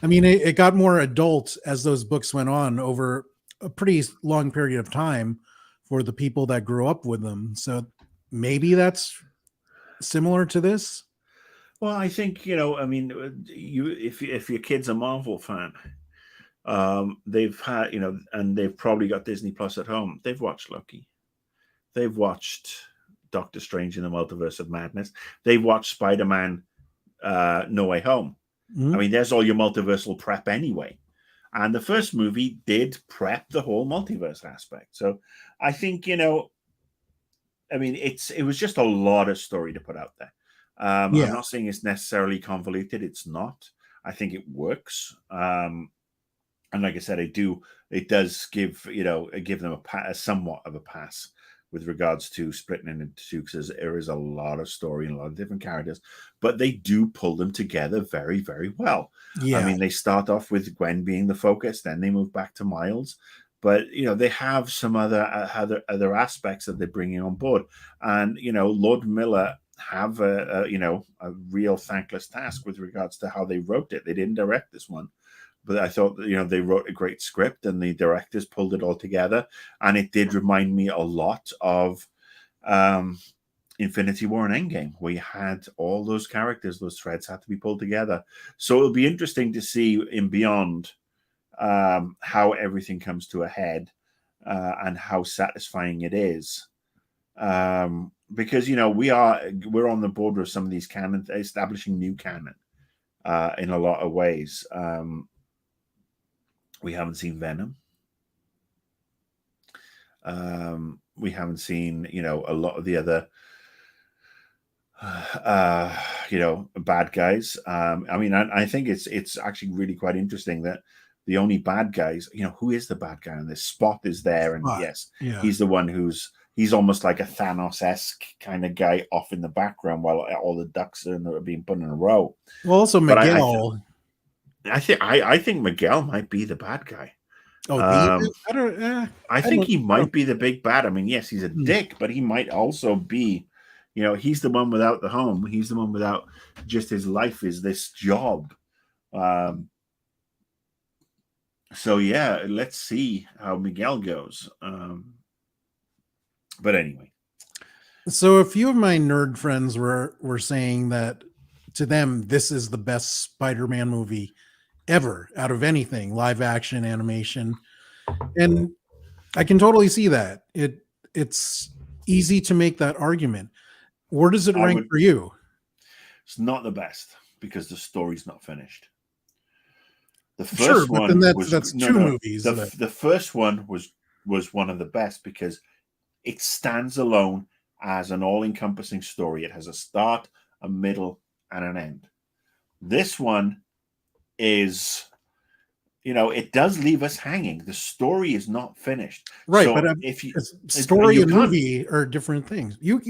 I mean, it got more adult as those books went on over a pretty long period of time for the people that grew up with them. So maybe that's similar to this. Well, I think, I mean, if your kid's a Marvel fan, they've had, and they've probably got Disney Plus at home. They've watched Loki. They've watched Doctor Strange in the Multiverse of Madness. They've watched Spider-Man No Way Home. I Mhm. mean, there's all your multiversal prep anyway. And the first movie did prep the whole multiverse aspect. So I think, I mean, it was just a lot of story to put out there. I'm Yeah. not saying it's necessarily convoluted. It's not. I think it works. And like I said, it does give them a somewhat of a pass with regards to splitting it into two, because there is a lot of story and a lot of different characters, but they do pull them together very, very well. I Yeah. mean, they start off with Gwen being the focus, then they move back to Miles, but they have some other aspects that they're bringing on board, and Lord Miller have a real thankless task with regards to how they wrote it. They didn't direct this one, but I thought they wrote a great script and the directors pulled it all together, and it did remind me a lot of Infinity War and Endgame, where you had all those characters, those threads had to be pulled together. So it'll be interesting to see in Beyond how everything comes to a head and how satisfying it is. Because we're on the border of some of these canon, establishing new canon in a lot of ways. We haven't seen Venom. We haven't seen a lot of the other bad guys. I mean, I think it's actually really quite interesting that the only bad guys, who is the bad guy in this? Spot is there, and yes, Yeah. he's the one he's almost like a Thanos-esque kind of guy off in the background while all the ducks are being put in a row. Well, also Miguel. I think Miguel might be the bad guy. Oh, I think he might be the big bad. I mean, yes, he's a dick, but he might also be, he's the one without the home. He's the one without just his life is this job. So yeah, let's see how Miguel goes. But anyway. So a few of my nerd friends were saying that to them, this is the best Spider-Man movie ever out of anything, live action, animation. And I can totally see that. It's easy to make that argument. Where does it rank for you? It's not the best because the story's not finished. The first one, but then that's two movies. The first one was one of the best because it stands alone as an all-encompassing story. It has a start, a middle, and an end. This one is, it does leave us hanging. The story is not finished. Right, so but story and movie are different things. You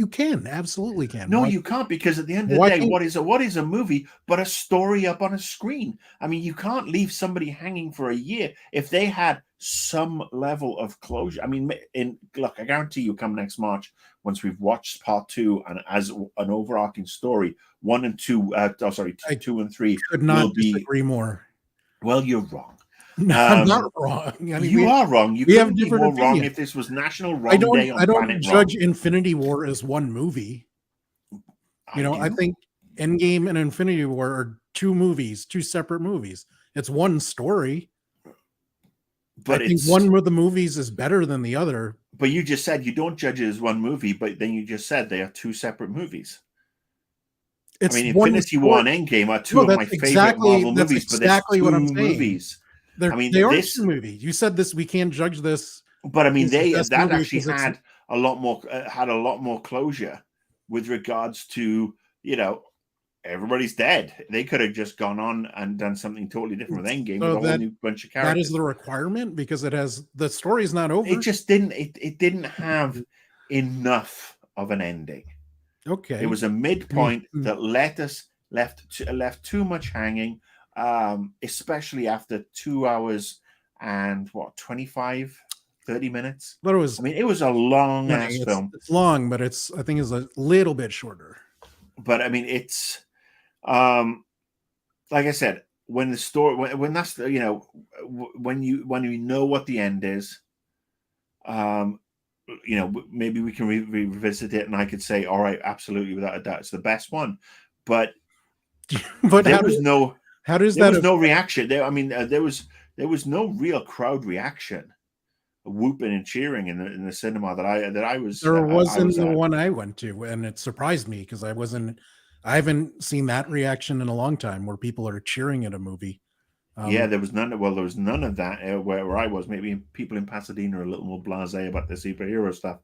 absolutely can. No, you can't, because at the end of the day, what is a movie but a story up on a screen? I mean, you can't leave somebody hanging for a year if they had some level of closure. I mean, look, I guarantee you, come next March, once we've watched part 2 and as an overarching story, 1 and 2, 2 and 3 could not disagree more. Well, you're wrong. No, I'm not wrong. I mean, you are wrong. You couldn't be more wrong if this was National Wrong Day on Planet Wrong. I don't judge Infinity War as one movie. I think Endgame and Infinity War are two separate movies. It's one story. But I think one of the movies is better than the other. But you just said you don't judge it as one movie, but then you just said they are two separate movies. Infinity War and Endgame are two of my favorite Marvel movies, but there's two movies. They are two movies. You said this. We can't judge this. But I mean, that actually had a lot more closure with regards to everybody's dead. They could have just gone on and done something totally different with Endgame with a whole new bunch of characters. That is the requirement because the story's not over. It just didn't. It didn't have enough of an ending. Okay, it was a midpoint that left too much hanging. Especially after 2 hours and 30 minutes. But it was a long ass film. It's long, but I think it's a little bit shorter. But I mean, it's like I said, when the story, when that's when you know what the end is, maybe we can revisit it, and I could say, all right, absolutely, without a doubt, it's the best one. But there was no. How does there was no reaction there? I mean, there was no real crowd reaction, whooping and cheering in the cinema that I was. There wasn't the one I went to, and it surprised me because I haven't seen that reaction in a long time where people are cheering at a movie. There was none. Well, there was none of that where I was. Maybe people in Pasadena are a little more blasé about the superhero stuff.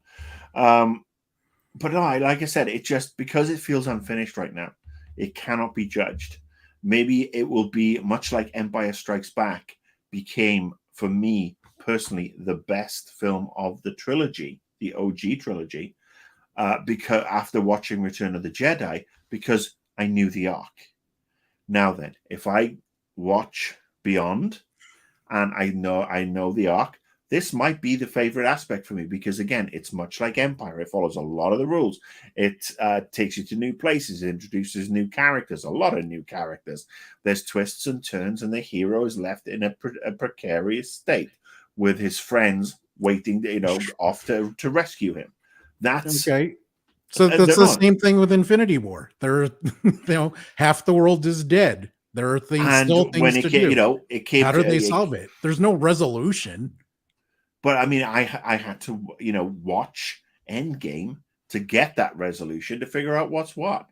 But no, like I said, it just because it feels unfinished right now, it cannot be judged. Maybe it will be much like Empire Strikes Back became, for me personally, the best film of the trilogy. the OG trilogy, because after watching Return of the Jedi, because I knew the arc. Now then, if I watch Beyond and I know the arc, this might be the favorite aspect for me, because again, it's much like Empire. It follows a lot of the rules. It takes you to new places, it introduces new characters, a lot of new characters. There's twists and turns, and the hero is left in a precarious state with his friends waiting, off to rescue him. That's okay. So that's the same thing with Infinity War. There, half the world is dead. There are still things to do. It came. How do they solve it? There's no resolution. But I mean, I had to, watch Endgame to get that resolution, to figure out what's what.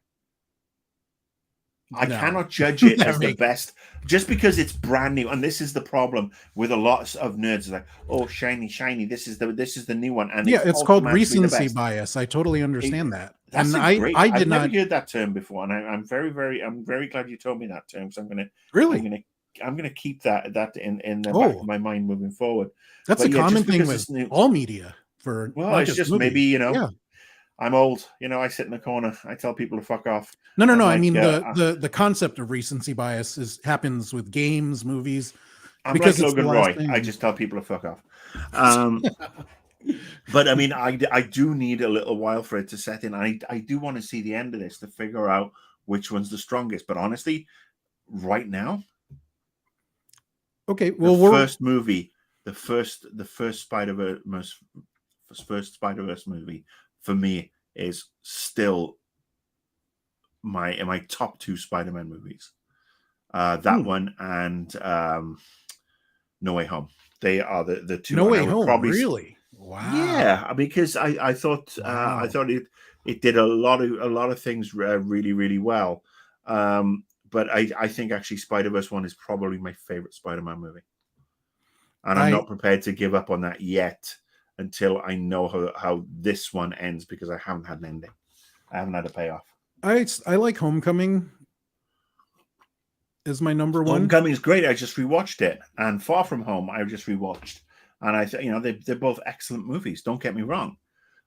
I cannot judge it as the best just because it's brand new. And this is the problem with a lot of nerds. Like, oh, shiny. This is the new one. And it's called recency bias. I totally understand that. That's and great. I've never heard that term before, and I'm very glad you told me that term. So I'm gonna keep that in the back of my mind moving forward. That's a common thing with all media. It's just movies. Maybe I'm old. I sit in the corner. I tell people to fuck off. No. I mean the concept of recency bias happens with games, movies. I'm because like Logan Roy. I just tell people to fuck off. But I mean, I do need a little while for it to set in. I do want to see the end of this to figure out which one's the strongest. But honestly, right now, okay. Well, the first Spider-Verse movie for me is still my top two Spider-Man movies. That one and No Way Home. They are the two. No Way Home, really? Wow. Yeah, because I thought it did a lot of things really, really well. But I think actually Spider-Verse 1 is probably my favorite Spider-Man movie. And I'm not prepared to give up on that yet until I know how this one ends, because I haven't had an ending. I haven't had a payoff. I like Homecoming is my number one. Homecoming is great. I just rewatched it. And Far From Home, I just rewatched. And I think, they're both excellent movies. Don't get me wrong.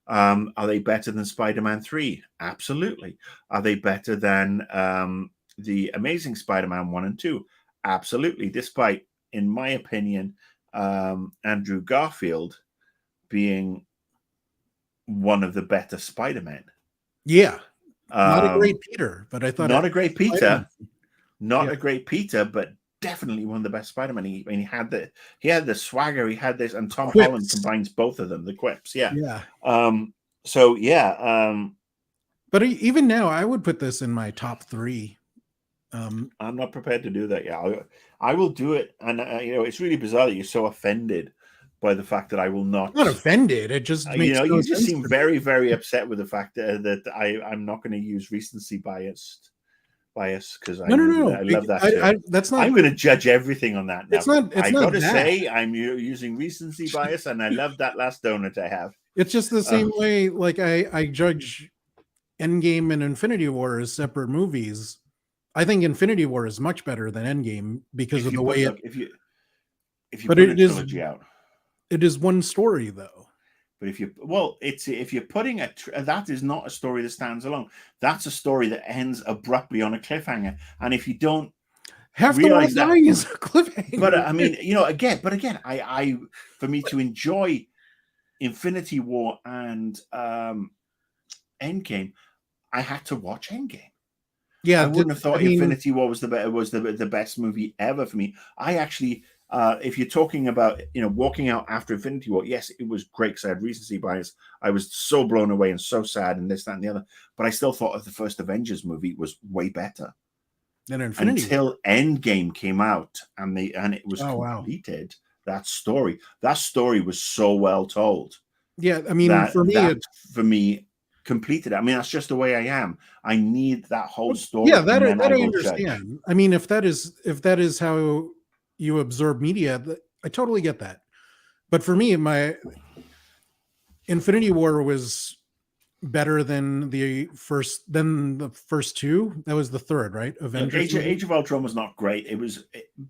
Are they better than Spider-Man 3? Absolutely. Are they better than the Amazing Spider-Man 1 and 2? Absolutely. Despite, in my opinion, Andrew Garfield being one of the better Spider-Men. Yeah. Not a great Peter, but I thought not a great Peter. Not a great Peter, but definitely one of the best Spider-Man. He had the swagger, he had this, and Tom Holland combines both of them, the quips. Yeah. But even now, I would put this in my top 3. I'm not prepared to do that. Yeah, I will do it. And it's really bizarre that you're so offended by the fact that I will not. I'm not offended. It just makes you just seem very, very upset with the fact that I'm not going to use recency bias because I love that. That's not. I'm going to judge everything on that now. It's not. I got to say, I'm using recency bias, and I love that last donut I have. It's just the same way. Like I judge Endgame and Infinity War as separate movies. I think Infinity War is much better than Endgame because of the way if you put a trilogy out. It is one story though. But if you're putting that is not a story that stands alone. That's a story that ends abruptly on a cliffhanger. And if you don't half the world dying is a cliffhanger. But I mean, again, I for me to enjoy Infinity War and Endgame, I had to watch Endgame. Yeah, I wouldn't have thought Infinity War was the best movie ever for me. I actually, if you're talking about walking out after Infinity War, yes, it was great because I had recency bias. I was so blown away and so sad and this, that, and the other. But I still thought the first Avengers movie was way better than Infinity until Endgame came out and it was completed. Wow. That story was so well told. Yeah, I mean, for me. Completed. I mean, that's just the way I am. I need that whole story. Yeah, that I understand. Judge. I mean, if that is how you absorb media, I totally get that. But for me, my Infinity War was better than the first two. That was the third, right? Look, Avengers movie. Age of Ultron was not great.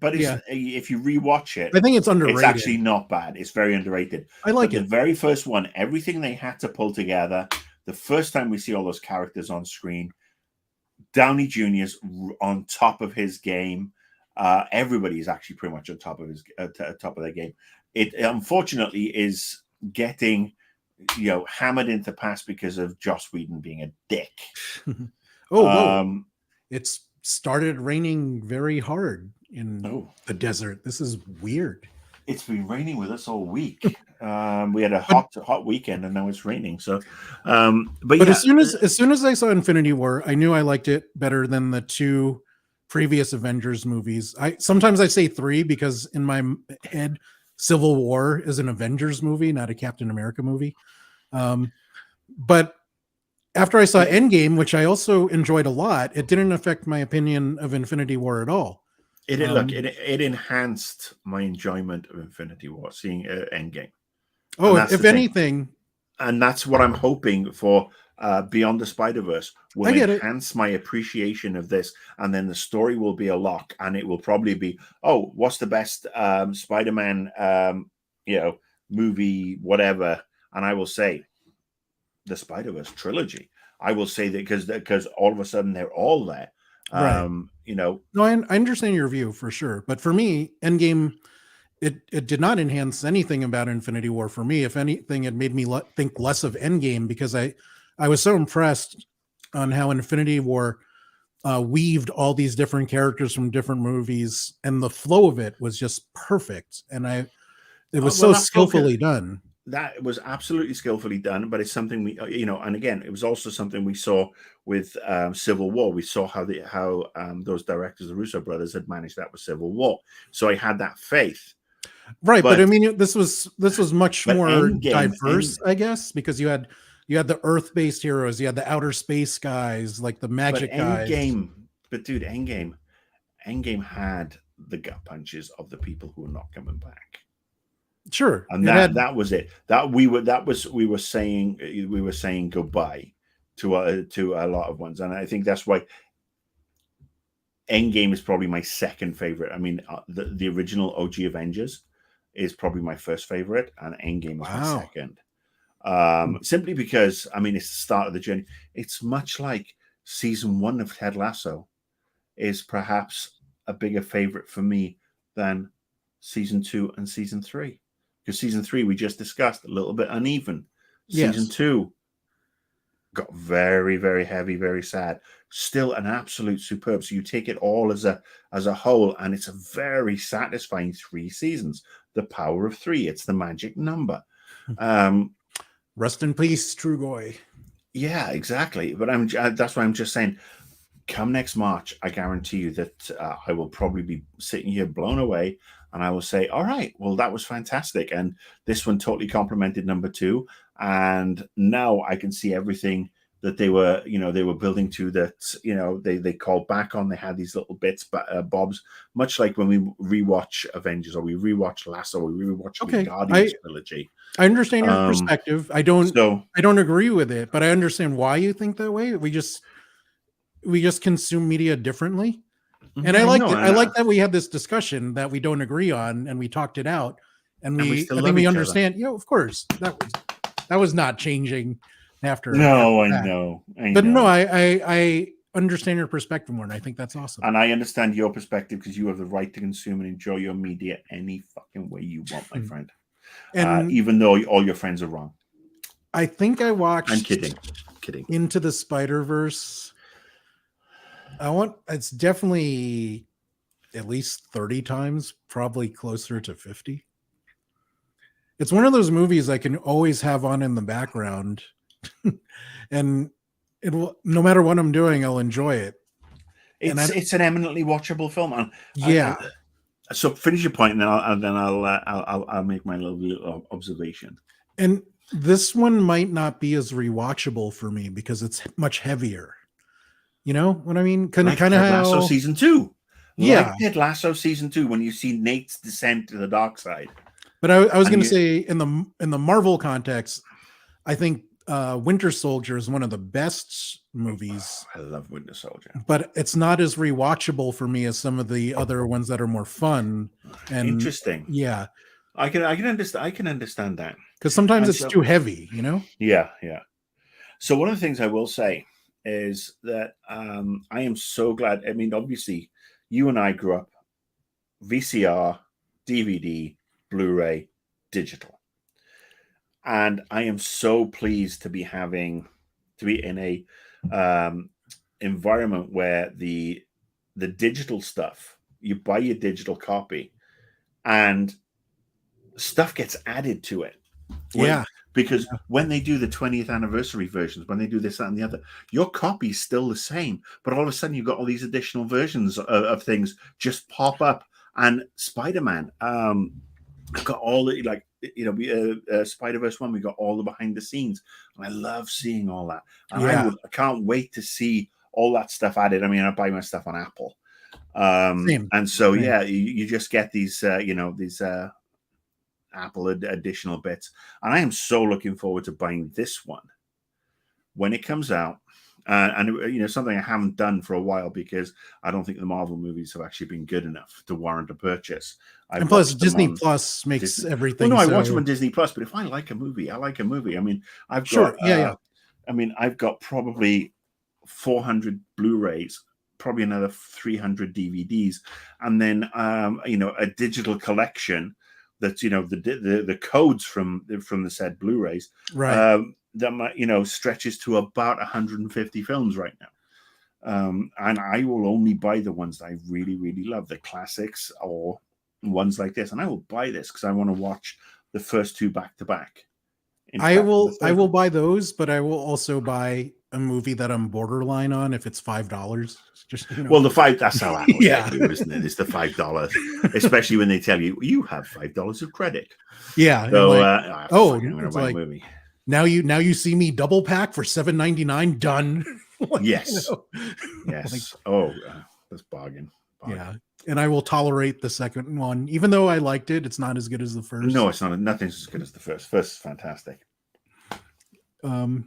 But Yeah, if you rewatch it, I think it's it's underrated. actually not bad. It's very underrated. I like But the it. very first one, everything they had to pull together, the first time we see all those characters on screen, Downey Jr.'s on top of his game. Everybody is actually pretty much on top of top of their game. It unfortunately is getting hammered into pass because of Joss Whedon being a dick. Whoa. It's started raining very hard in the desert. This is weird. It's been raining with us all week. We had a hot weekend, and now it's raining. So, but yeah. as soon as I saw Infinity War, I knew I liked it better than the two previous Avengers movies. Sometimes I say three because in my head, Civil War is an Avengers movie, not a Captain America movie. But after I saw Endgame, which I also enjoyed a lot, it didn't affect my opinion of Infinity War at all. It enhanced my enjoyment of Infinity War, seeing Endgame. Oh, if anything, and that's what I'm hoping for. Beyond the Spider-Verse will enhance my appreciation of this, and then the story will be a lock, and it will probably be, what's the best Spider-Man movie, whatever, and I will say the Spider-Verse trilogy. I will say that because all of a sudden they're all there. Right. No, I understand your view for sure, but for me, Endgame, it did not enhance anything about Infinity War for me. If anything, it made me think less of Endgame because I was so impressed on how Infinity War weaved all these different characters from different movies, and the flow of it was just perfect. And it was so skillfully done. That was absolutely skillfully done, but it's something we, and again, it was also something we saw with Civil War. We saw how those directors, the Russo brothers, had managed that with Civil War. So I had that faith. Right, but I mean, this was much more diverse, I guess, because you had the Earth-based heroes, you had the outer space guys, like the magic guys. But dude, Endgame had the gut punches of the people who are not coming back. Sure, and that was it. We were saying goodbye to a lot of ones, and I think that's why Endgame is probably my second favorite. I mean, the original OG Avengers is probably my first favorite, and Endgame is my second. Simply because, I mean, it's the start of the journey. It's much like season 1 of Ted Lasso is perhaps a bigger favorite for me than season 2 and season 3. Because season 3, we just discussed, a little bit uneven. Season 2 got very, very heavy, very sad. Still an absolute superb. So you take it all as a whole, and it's a very satisfying 3 seasons. The power of 3. It's the magic number. Rest in peace, Trugoy. Yeah, exactly. But that's why I'm just saying, come next March, I guarantee you that I will probably be sitting here blown away, and I will say, all right, well, that was fantastic. And this one totally complemented number 2. And now I can see everything that they were building to, that, they called back on. They had these little bits, bobs, much like when we rewatch Avengers, or we rewatch Lasso, or we rewatch the Guardians trilogy. I understand your perspective. I don't agree with it, but I understand why you think that way. We just consume media differently. And I like that we had this discussion that we don't agree on, and we talked it out, and I think we understand. Yeah, of course, that was not changing after. No, I know. But no, I understand your perspective more, and I think that's awesome. And I understand your perspective because you have the right to consume and enjoy your media any fucking way you want, my friend. And even though all your friends are wrong. I think I watched. I'm kidding. Into the Spider-Verse. It's definitely at least 30 times, probably closer to 50. It's one of those movies I can always have on in the background, and it will, no matter what I'm doing, I'll enjoy it. It's an eminently watchable film. So finish your point, and then I'll make my little observation. And this one might not be as rewatchable for me because it's much heavier. You know what I mean? Kind of Ted Lasso season 2. Yeah, like Ted Lasso season 2 when you see Nate's descent to the dark side. But I was going to say in the Marvel context, I think Winter Soldier is one of the best movies, I love Winter Soldier. but it's not as rewatchable for me as some of the other ones that are more fun. And Interesting. yeah, I can understand that. because sometimes And it's so, too heavy, you know? yeah. So one of the things I will say is that I am so glad. I mean, obviously, you and I grew up VCR, DVD, Blu-ray, digital, and I am so pleased to be in a environment where the digital stuff, you buy your digital copy, and stuff gets added to it. Yeah. Because when they do the 20th anniversary versions, when they do this, that, and the other, your copy's still the same, but all of a sudden you've got all these additional versions of things just pop up. And Spider-Man, I've got all the, like, Spider-Verse 1, we got all the behind the scenes. And I love seeing all that. And I can't wait to see all that stuff added. I mean, I buy my stuff on Apple. Same. And so, Same. yeah, you just get these, these Apple additional bits, and I am so looking forward to buying this one when it comes out. And something I haven't done for a while because I don't think the Marvel movies have actually been good enough to warrant a purchase. And plus, Disney Plus makes everything. Well, no, I watch them on Disney Plus, but if I like a movie, I like a movie. I mean, I've got I've got probably 400 Blu-rays, probably another 300 DVDs, and then a digital collection. That's the codes from the said Blu-rays, right? That stretches to about 150 films right now, and I will only buy the ones that I really, really love, the classics or ones like this, and I will buy this because I want to watch the first two back to back. I will buy those, but I will also buy a movie that I'm borderline on if it's $5. Just well, the $5, that's how Apple get you, isn't it? It's the $5, especially when they tell you have $5 of credit. Yeah. So I'm going to buy a movie. Now you see me double pack for $7.99. Done. Yes. Yes. That's bargain. Yeah. And I will tolerate the second one, even though I liked it. It's not as good as the first. No, it's not. Nothing's as good as the first. First is fantastic. All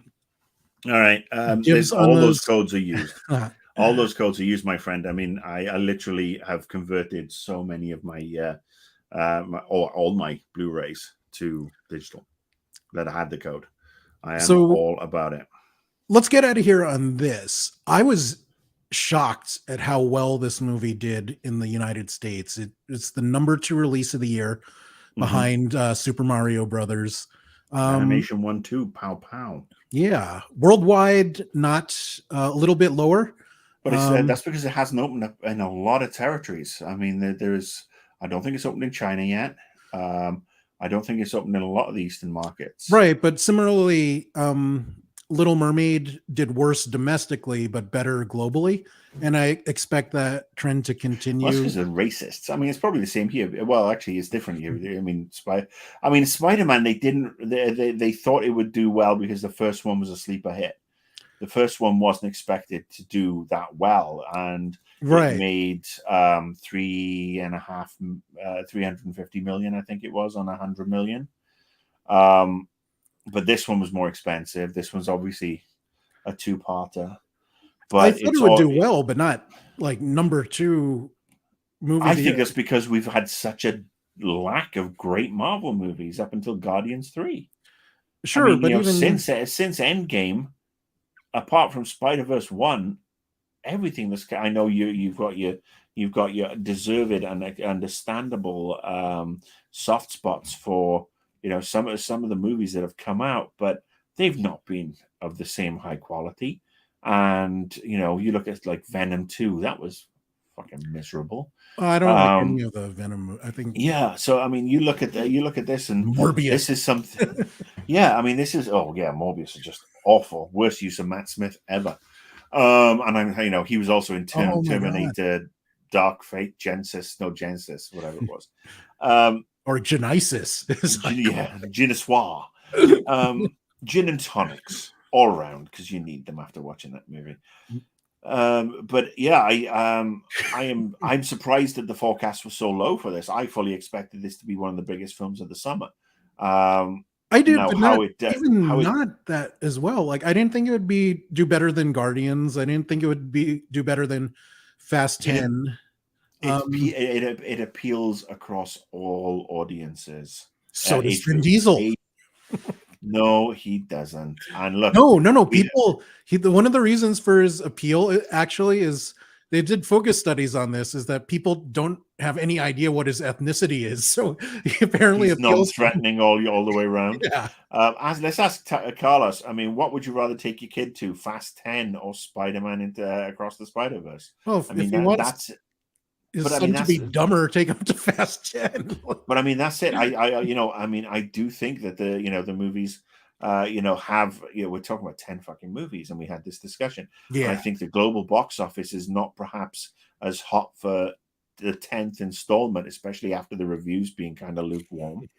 right. All those codes are used. All those codes are used, my friend. I mean, I literally have converted so many of my all my Blu-rays to digital that I had the code. I am all about it. Let's get out of here on this. I was shocked at how well this movie did in the United States. It's the number 2 release of the year behind Super Mario Brothers. Animation 1-2, pow pow. Yeah, worldwide, not a little bit lower, but that's because it hasn't opened up in a lot of territories. I mean, I don't think it's opened in China yet. I don't think it's opened in a lot of the Eastern markets. Right, but similarly, Little Mermaid did worse domestically, but better globally, and I expect that trend to continue. Well, because they're racists. I mean, it's probably the same here. Well, actually, it's different here. I mean, Spider-Man. They thought it would do well because the first one was a sleeper hit. The first one wasn't expected to do that well, and it made 350 million, I think it was, on 100 million. But this one was more expensive. This one's obviously a two-parter. But I thought it would do well, but not like number 2 movie. I think that's because we've had such a lack of great Marvel movies up until Guardians 3. Sure, I mean, but even since Endgame, apart from Spider-Verse 1, everything that's, I know you've got your deserved and understandable soft spots for some of the movies that have come out, but they've not been of the same high quality. And you look at like Venom 2, that was fucking miserable. I don't like any of the Venom. I think So I mean, you look at this, and Morbius. This is something. I mean, this is Morbius is just awful, worst use of Matt Smith ever. And I'm he was also in Terminator, Dark Fate, Genesis, whatever it was. Or Genesis. Genesoir. Gin and tonics all around, because you need them after watching that movie. But I'm surprised that the forecast was so low for this. I fully expected this to be one of the biggest films of the summer. I I did, Now, but not how even it not that as well. Like I didn't think it would be do better than Guardians. I didn't think it would be do better than Fast it 10. it appeals across all audiences. So does Age Vin group. Diesel. No, he doesn't. And look, No. we People, one of the reasons for his appeal actually is they did focus studies on this. Is that people don't have any idea what his ethnicity is, so he apparently he's appeals. non-threatening all the way around. Yeah. Let's ask Carlos. I mean, what would you rather take your kid to, Fast 10 or Spider-Man into Across the Spider-Verse? Well, I if mean, he wants that's. his But I mean, son to that's. be dumber, take him to Fast 10. But I mean, that's it. I mean, I do think that the movies, have, we're talking about 10 fucking movies, and we had this discussion. And I Yeah. think the global box office is not perhaps as hot for the 10th installment, especially after the reviews being kind of lukewarm.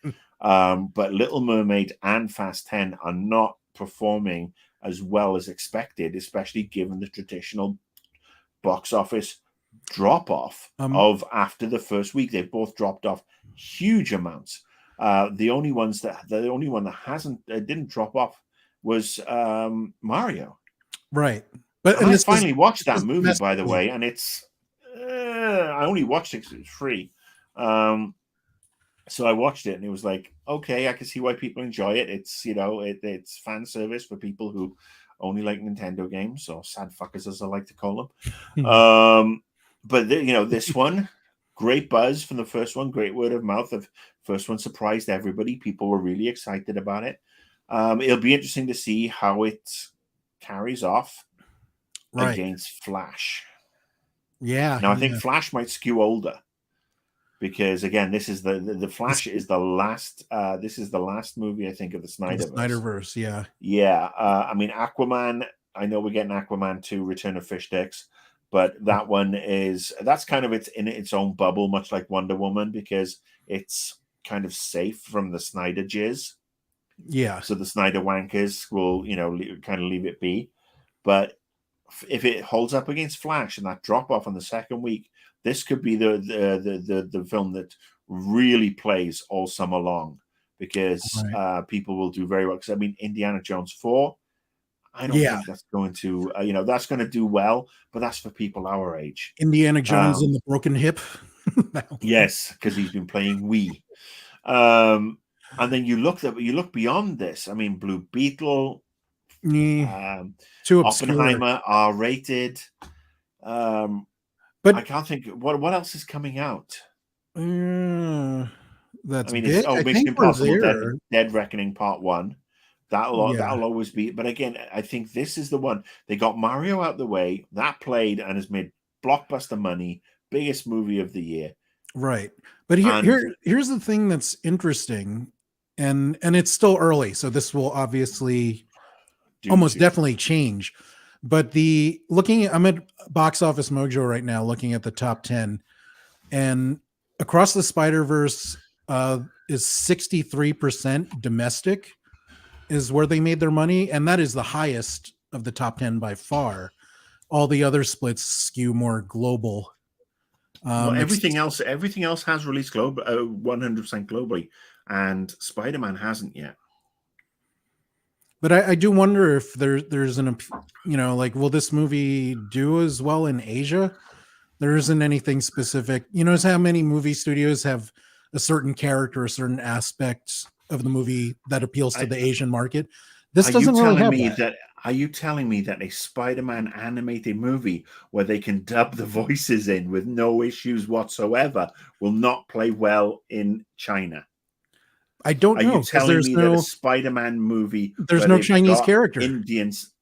But Little Mermaid and Fast 10 are not performing as well as expected, especially given the traditional box office drop off of after the first week. They've both dropped off huge amounts. The only one that hasn't didn't drop off was Mario. Right. But And I finally watched that movie, by the domestically. way, and it's I only watched it because it was free. So I watched it, and it was like, okay, I can see why people enjoy it. It's it's fan service for people who only like Nintendo games, or sad fuckers as I like to call them. But this one, great buzz from the first one, great word of mouth. The first one surprised everybody. People were really excited about it. It'll be interesting to see how it carries off against Flash. Yeah. Now I think Flash might skew older, because again, this is the Flash is the last. This is the last movie, I think, of the Snyderverse. Snyderverse, yeah. Yeah. I mean, Aquaman. I know we're getting Aquaman 2: Return of Fish Sticks, but that one that's kind of in its own bubble, much like Wonder Woman, because it's kind of safe from the Snyder jizz. Yeah. So the Snyder wankers will, kind of leave it be. But if it holds up against Flash and that drop off on the second week, this could be the film that really plays all summer long, because people will do very well. Because I mean, Indiana Jones 4, I don't think that's going to, that's going to do well, but that's for people our age. Indiana Jones and the broken hip. Yes, because he's been playing Wii. And then you look beyond this. I mean, Blue Beetle, too Oppenheimer, R-rated. But I can't think what else is coming out. That's it's Mission Impossible Dead Reckoning Part 1. That'll always be. But again, I think this is the one. They got Mario out the way. That played and has made blockbuster money. Biggest movie of the year. Right. But here's the thing that's interesting, and it's still early, so this will obviously definitely change. But I'm at Box Office Mojo right now looking at the top 10, and Across the Spider-Verse is 63% domestic is where they made their money, and that is the highest of the top 10 by far. All the other splits skew more global. Everything else has released 100% globally, and Spider-Man hasn't yet. But I do wonder if there's will this movie do as well in Asia? There isn't anything specific. You notice how many movie studios have a certain character, a certain aspect of the movie that appeals to the Asian market. This doesn't really have that. Are you telling me that a Spider-Man animated movie where they can dub the voices in with no issues whatsoever will not play well in China? I don't know. Are you telling me that a Spider-Man movie there's no Chinese character? Indians,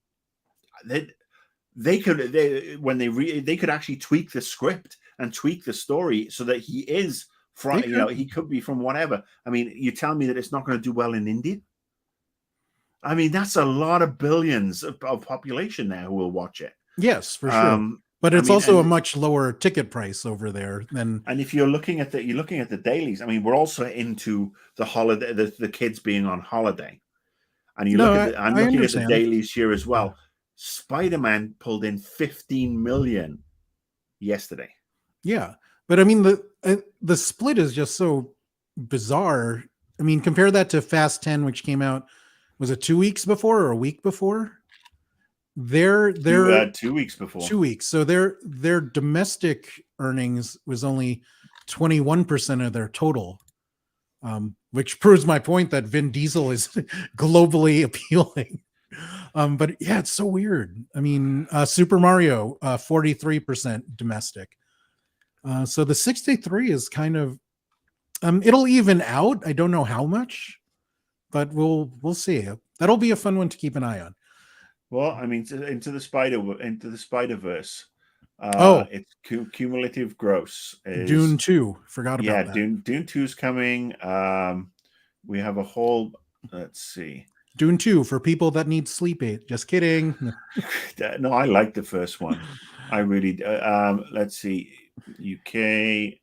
they could actually tweak the script and tweak the story so that he is from, he could be from whatever. I mean, you tell me that it's not going to do well in India? I mean, that's a lot of billions of population there who will watch it. Yes, for sure. But it's also a much lower ticket price over there than. And if you're looking at the dailies, I mean, we're also into the holiday, the kids being on holiday, and you I'm looking at the dailies here as well. Spider-Man pulled in 15 million yesterday. Yeah, but I mean the split is just so bizarre. I mean, compare that to Fast 10, which came out, was it 2 weeks before or a week before? They're 2 weeks before. 2 weeks. So their domestic earnings was only 21% of their total, which proves my point that Vin Diesel is globally appealing. But yeah, it's so weird. I mean, Super Mario, 43% domestic. So the 63 is kind of, it'll even out. I don't know how much, but we'll see. That'll be a fun one to keep an eye on. Well, I mean, into the Spider-Verse. Oh, Its cumulative gross is Dune 2. Forgot yeah. about that. Dune 2 is coming. We have a whole. Let's see. Dune 2 for people that need sleep aid. Just kidding. No, I like the first one. I really. Let's see. UK,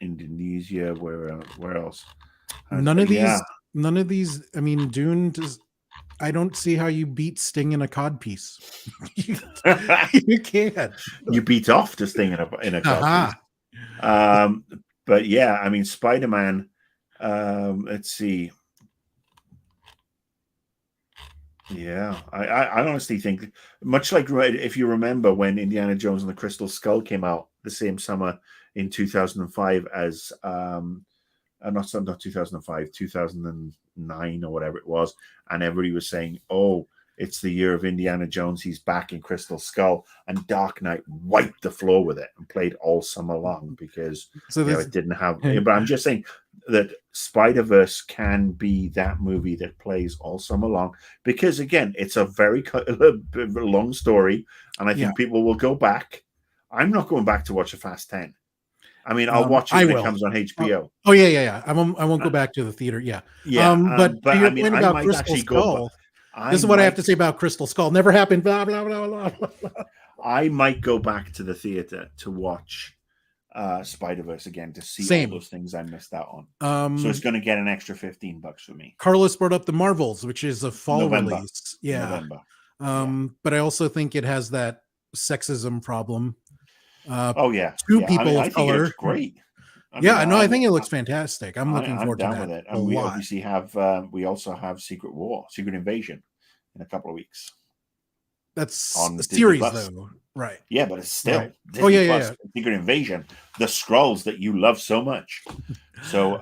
Indonesia. Where else? None of these. I mean, Dune does. I don't see how you beat Sting in a cod piece. You can't. You beat off this thing in a Aha. but yeah, I mean, Spider-Man. Let's see. Yeah, I honestly think, much like, if you remember when Indiana Jones and the Crystal Skull came out the same summer in 2005 as not 2005, 2009 or whatever it was, and everybody was saying, "Oh, it's the year of Indiana Jones. He's back in Crystal Skull," and Dark Knight wiped the floor with it and played all summer long because it didn't have. But I'm just saying that Spider-Verse can be that movie that plays all summer long because, again, it's a very long story, and I think people will go back. I'm not going back to watch a Fast 10. I mean, I'll watch it when it comes on HBO. Oh yeah. I won't go back to the theater. Yeah. But to your point about Crystal Skull, this is what I have to say about Crystal Skull. Never happened. Blah blah blah blah blah. I might go back to the theater to watch Spider-Verse again to see all those things I missed out on. So it's going to get an extra $15 for me. Carlos brought up the Marvels, which is a fall release. Yeah. November. But I also think it has that sexism problem. Two people of color. It looks great. I think it looks fantastic. I'm looking forward to that. With it. And we obviously have we also have Secret Invasion in a couple of weeks. That's on a series though, right? Yeah, but it's still yeah. Secret Invasion, the Skrulls that you love so much. So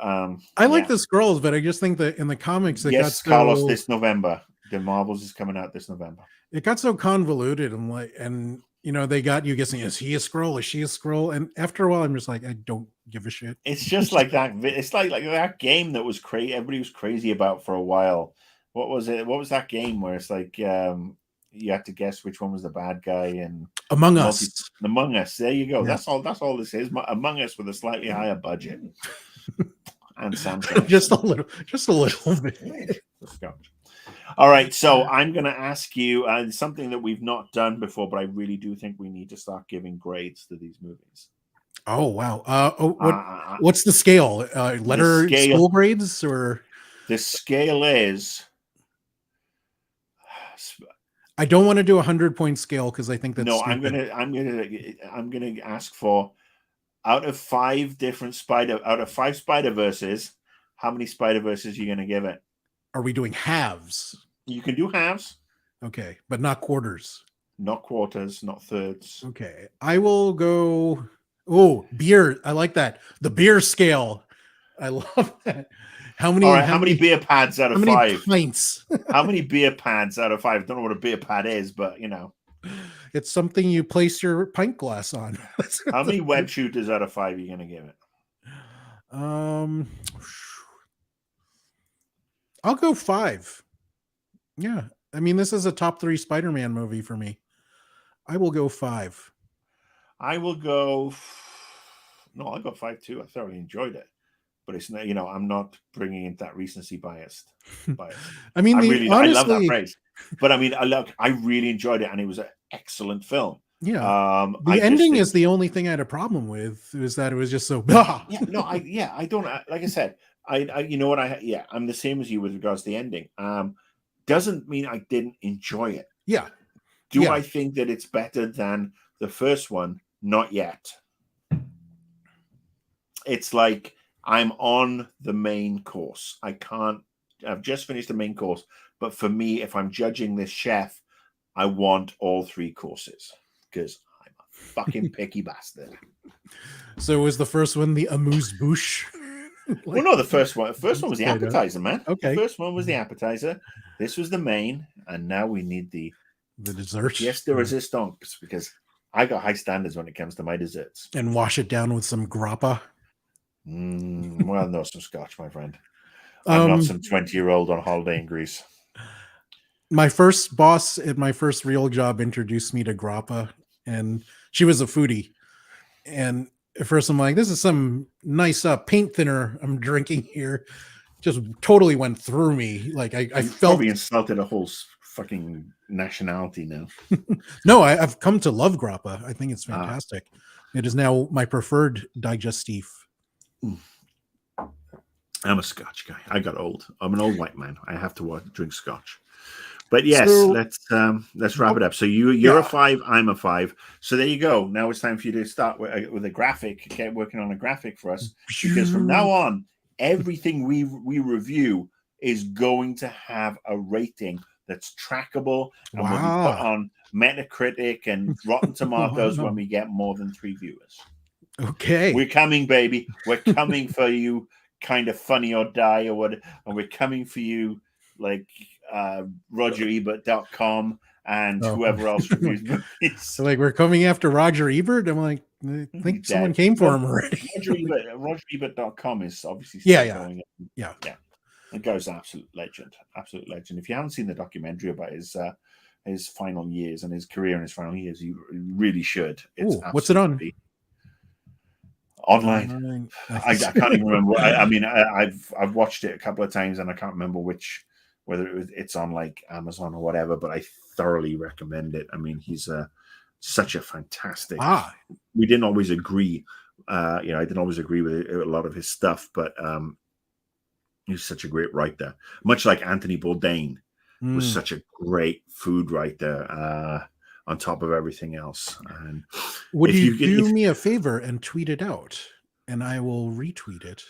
I like the Skrulls, but I just think that in the comics Carlos, this November. The Marvels is coming out this November. It got so convoluted and they got you guessing, is he a Skrull? Is she a Skrull? And after a while, I'm just like, I don't give a shit. It's just like that. It's like that game that was crazy. Everybody was crazy about for a while. What was it? What was that game where it's like you had to guess which one was the bad guy? And Among Us. Among Us. There you go. Yeah. That's all this is. Among Us with a slightly higher budget. And Samsung. just a little bit. All right, so I'm going to ask you something that we've not done before, but I really do think we need to start giving grades to these movies. Oh wow! What's the scale? School grades or the scale is? I don't want to do 100-point scale because I think that's no. stupid. I'm gonna ask for out of five Spider-Verses, how many Spider-Verses are you going to give it? Are we doing halves? You can do halves. Okay, but not quarters. Not quarters, not thirds. Okay. I will go. Oh, beer. I like that. The beer scale. I love that. How many beer pads out of 5? How many pints? How many beer pads out of 5? I don't know what a beer pad is, but it's something you place your pint glass on. How many web shooters out of 5 are you going to give it? I'll go 5. Yeah. I mean, this is a top 3 Spider-Man movie for me. I will go 5. I will go. No, I'll go 5 too. I thoroughly enjoyed it. But it's not, I'm not bringing in that recency bias. I mean, I love that phrase. But I mean, I really enjoyed it, and it was an excellent film. Yeah. The ending is the only thing I had a problem with. Is that it was just so. I don't. Like I said, you know what? I'm the same as you with regards to the ending. Doesn't mean I didn't enjoy it. Yeah. Do I think that it's better than the first one? Not yet. It's like I'm on the main course. I've just finished the main course, but for me, if I'm judging this chef, I want all 3 courses because I'm a fucking picky bastard. So was the first one the amuse-bouche? Well, no, the first one was the Kind of. appetizer, man. Okay. The first one was the appetizer. This was the main, and now we need the dessert. pièce de résistance, because I got high standards when it comes to my desserts. And wash it down with some grappa. Well, no, some scotch, my friend. I'm not some 20-year-old on holiday in Greece. My first boss at my first real job introduced me to grappa, and she was a foodie. And at first I'm like, this is some nice paint thinner I'm drinking here. Just totally went through me. Like I felt probably insulted a whole fucking nationality now. No, I've come to love grappa. I think it's fantastic. It is now my preferred digestif. I'm a Scotch guy. I got old. I'm an old white man. I have to drink Scotch. But yes, so, let's wrap it up. So you're a 5, I'm a 5. So there you go. Now it's time for you to start with a graphic. Get working on a graphic for us, because from now on, everything we review is going to have a rating that's trackable and will be put on Metacritic and Rotten Tomatoes when we get more than 3 viewers. Okay, we're coming, baby. We're coming for you. Kind of Funny or Die or what, and we're coming for you like RogerEbert.com and whoever else reviews movies. So like we're coming after Roger Ebert. I'm like, I think someone came for him already. RogerEbert.com is obviously still going. Yeah. The guy's an absolute legend. Absolute legend. If you haven't seen the documentary about his final years and his career in his final years, you really should. What's it on? Online. I can't even remember. I've watched it a couple of times and I can't remember whether it's on like Amazon or whatever, but I thoroughly recommend it. I mean, he's such a fantastic. We didn't always agree. I didn't always agree with a lot of his stuff, but he's such a great writer. Much like Anthony Bourdain was such a great food writer. On top of everything else. And would you do me a favor and tweet it out, and I will retweet it?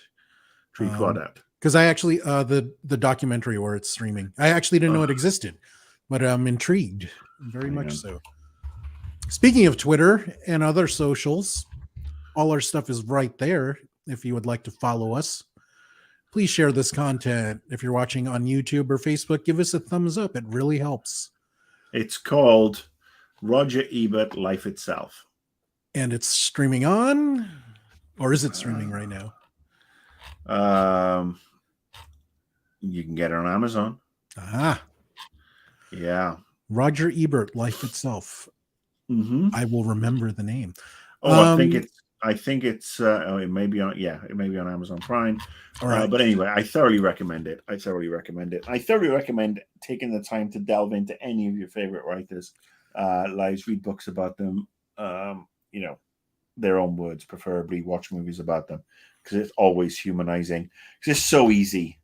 Tweet what out? Because I actually the documentary where it's streaming. I actually didn't know it existed, but I'm intrigued, very much so. Speaking of Twitter and other socials, all our stuff is right there. If you would like to follow us, please share this content. If you're watching on YouTube or Facebook, give us a thumbs up. It really helps. It's called Roger Ebert Life Itself. And it's streaming on, or is it streaming right now? You can get it on Amazon. Yeah. Roger Ebert Life Itself. I will remember the name. I think it's it may be on Amazon Prime. All right. But anyway, I thoroughly recommend it. I thoroughly recommend taking the time to delve into any of your favorite writers' lives, read books about them, their own words, preferably watch movies about them, because it's always humanizing. Because it's so easy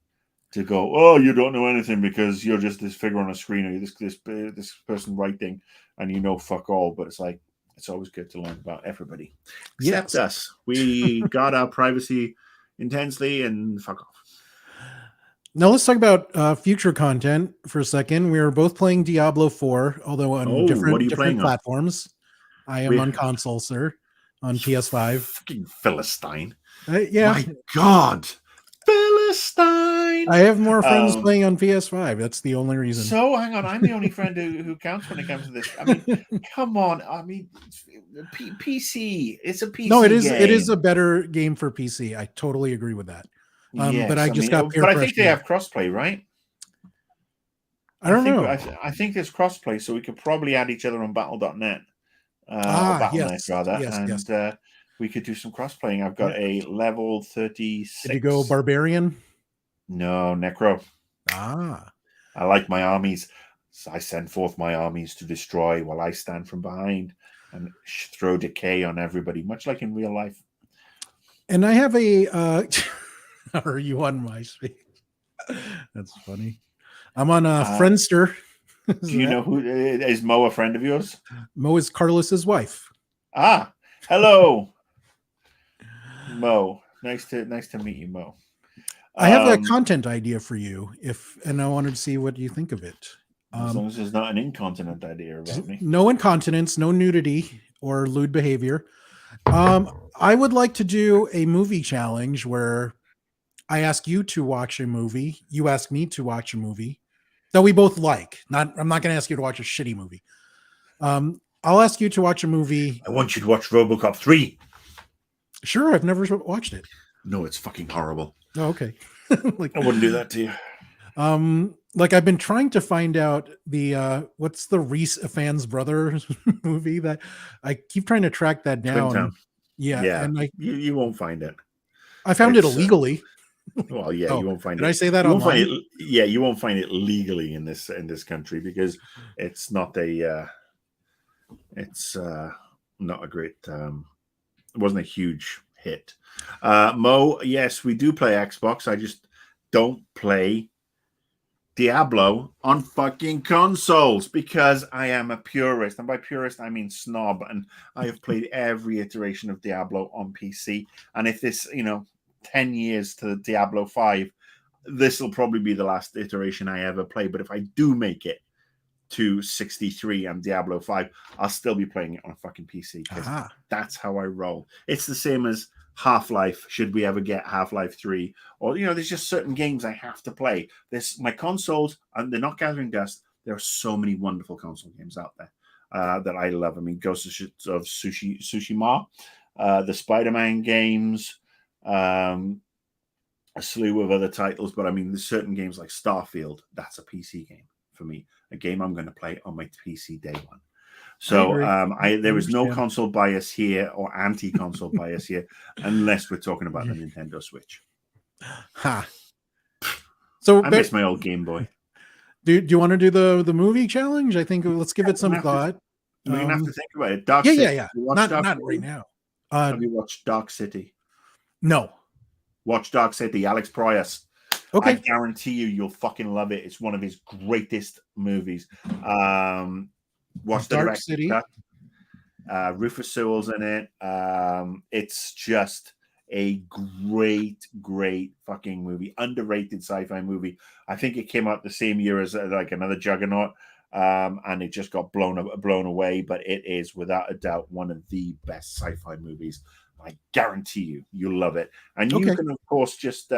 to go, oh, you don't know anything because you're just this figure on a screen, or you're this person writing, and fuck all. But it's like, it's always good to learn about everybody except us. We got our privacy intensely, and fuck off. Now let's talk about future content for a second. We are both playing Diablo 4, although on different platforms. I am on console, sir, on PS5. Fucking Philistine. My God. Philistine. I have more friends playing on PS5. That's the only reason. So hang on, I'm the only friend who counts when it comes to this. I mean, come on. I mean, PC. It's a PC. No, it is. Game. It is a better game for PC. I totally agree with that. Yes, but I got peer But I pressure. think they have crossplay, right? I don't know. I think there's crossplay, so we could probably add each other on Battle.net. Battle.net, rather. Yes. We could do some cross-playing. I've got a level 36. Did you go Barbarian? No, Necro. I like my armies. I send forth my armies to destroy while I stand from behind and throw decay on everybody, much like in real life. And I have a... are you on MySpace? That's funny. I'm on Friendster. Do you know who... Is Mo a friend of yours? Mo is Carlos's wife. Hello. Mo. Nice to meet you, Mo. I have a content idea for you, and I wanted to see what you think of it. As long as there's not an incontinent idea about me. No incontinence, no nudity or lewd behavior. I would like to do a movie challenge where I ask you to watch a movie, you ask me to watch a movie that we both like. I'm not going to ask you to watch a shitty movie. I'll ask you to watch a movie. I want you to watch RoboCop 3. Sure, I've never watched it. No, it's fucking horrible. Oh, okay. Like, I wouldn't do that to you. Like I've been trying to find out the what's the Reese Ifans brother movie that I keep trying to track that down. Yeah, and you won't find it. I found it illegally. Well, yeah, you won't find it. Did I say that online? You won't find it legally in this country because it's not a not a great. It wasn't a huge hit. Mo, yes, we do play Xbox. I just don't play Diablo on fucking consoles because I am a purist. And by purist, I mean snob. And I have played every iteration of Diablo on PC. And if this, 10 years to Diablo 5, this will probably be the last iteration I ever play. But if I do make it to 63 and Diablo 5, I'll still be playing it on a fucking PC because that's how I roll. It's the same as Half-Life, should we ever get Half-Life 3, or there's just certain games I have to play. My consoles, and they're not gathering dust. There are so many wonderful console games out there that I love. I mean, Ghost of Tsushima, the Spider-Man games, a slew of other titles, but I mean, there's certain games like Starfield. That's a PC game for me, a game I'm going to play on my PC day one. So there is no console bias here or anti-console bias here, unless we're talking about the Nintendo Switch. So I miss my old Game Boy. Do you want to do the movie challenge? I think let's give it some thought. We're gonna have to think about it. Dark City. Yeah. Not right now. Have you watched Dark City? No. Watch Dark City. Alex Proyas. Okay. I guarantee you'll fucking love it. It's one of his greatest movies. Watch the Dark City. Rufus Sewell's in it. It's just a great fucking movie. Underrated sci-fi movie. I think it came out the same year as like another Juggernaut, and it just got blown away. But it is without a doubt one of the best sci-fi movies. I guarantee you'll love it. And you can, of course, just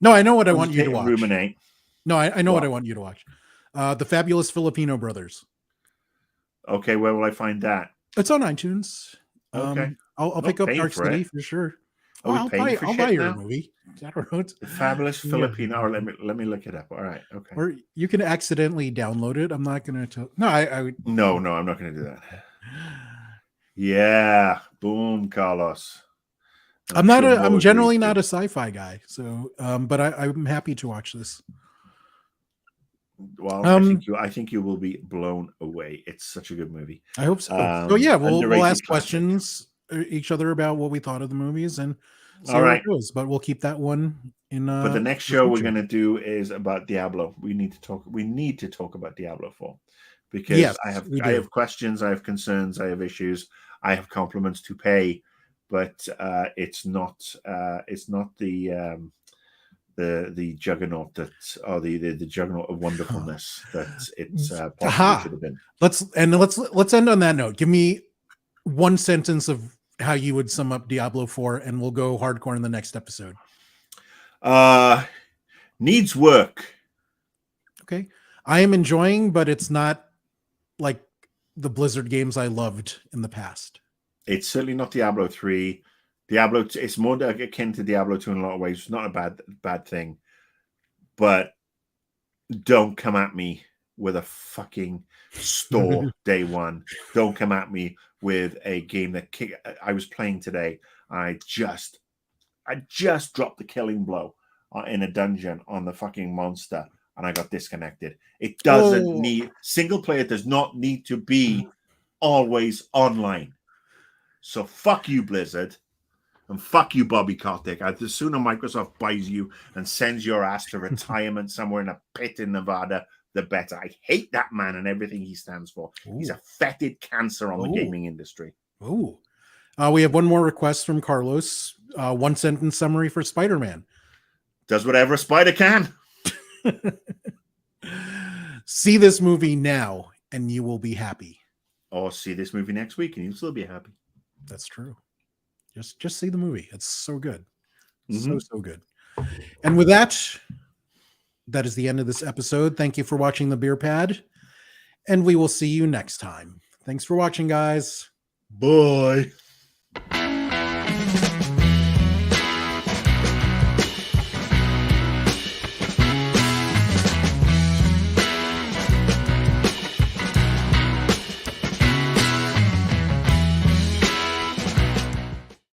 no, I know what I want you to watch. Ruminate. No, I know what I want you to watch. The Fabulous Filipino Brothers. Okay, where will I find that? It's on iTunes. Okay, I'll pick up Dark City for sure. I'll buy your movie. The Fabulous Filipino. Or let me look it up. All right, okay. Or you can accidentally download it. I'm not going to tell. No, No, I'm not going to do that. Yeah, boom, Carlos. I'm generally not a sci-fi guy, so but I'm happy to watch this. Well, I think you will be blown away. It's such a good movie. I hope so. So yeah, we'll ask questions each other about what we thought of the movies and see where it goes. But we'll keep that one in. But the next show we're going to do is about Diablo. We need to talk about Diablo 4 because I have questions, I have concerns, I have issues, I have compliments to pay, but it's not the juggernaut the juggernaut of wonderfulness that it's possibly should have been. Let's end on that note. Give me one sentence of how you would sum up Diablo 4, and we'll go hardcore in the next episode. Needs work. Okay, I am enjoying, but it's not like the Blizzard games I loved in the past. It's certainly not Diablo 3. Diablo, it's more akin to Diablo 2 in a lot of ways. It's not a bad thing, but don't come at me with a fucking store day one. Don't come at me with a game that I was playing today. I just dropped the killing blow in a dungeon on the fucking monster, and I got disconnected. It doesn't need single player. Does not need to be always online. So fuck you, Blizzard. And fuck you, Bobby Kotick. The sooner Microsoft buys you and sends your ass to retirement somewhere in a pit in Nevada, the better. I hate that man and everything he stands for. He's a fetid cancer on the gaming industry. Oh, We have one more request from Carlos. One sentence summary for Spider-Man. Does whatever a spider can. See this movie now and you will be happy. Or see this movie next week and you'll still be happy. That's true. Just see the movie. It's so good. Mm-hmm. So good. And with that is the end of this episode. Thank you for watching the Beer Pad. And we will see you next time. Thanks for watching, guys. Bye.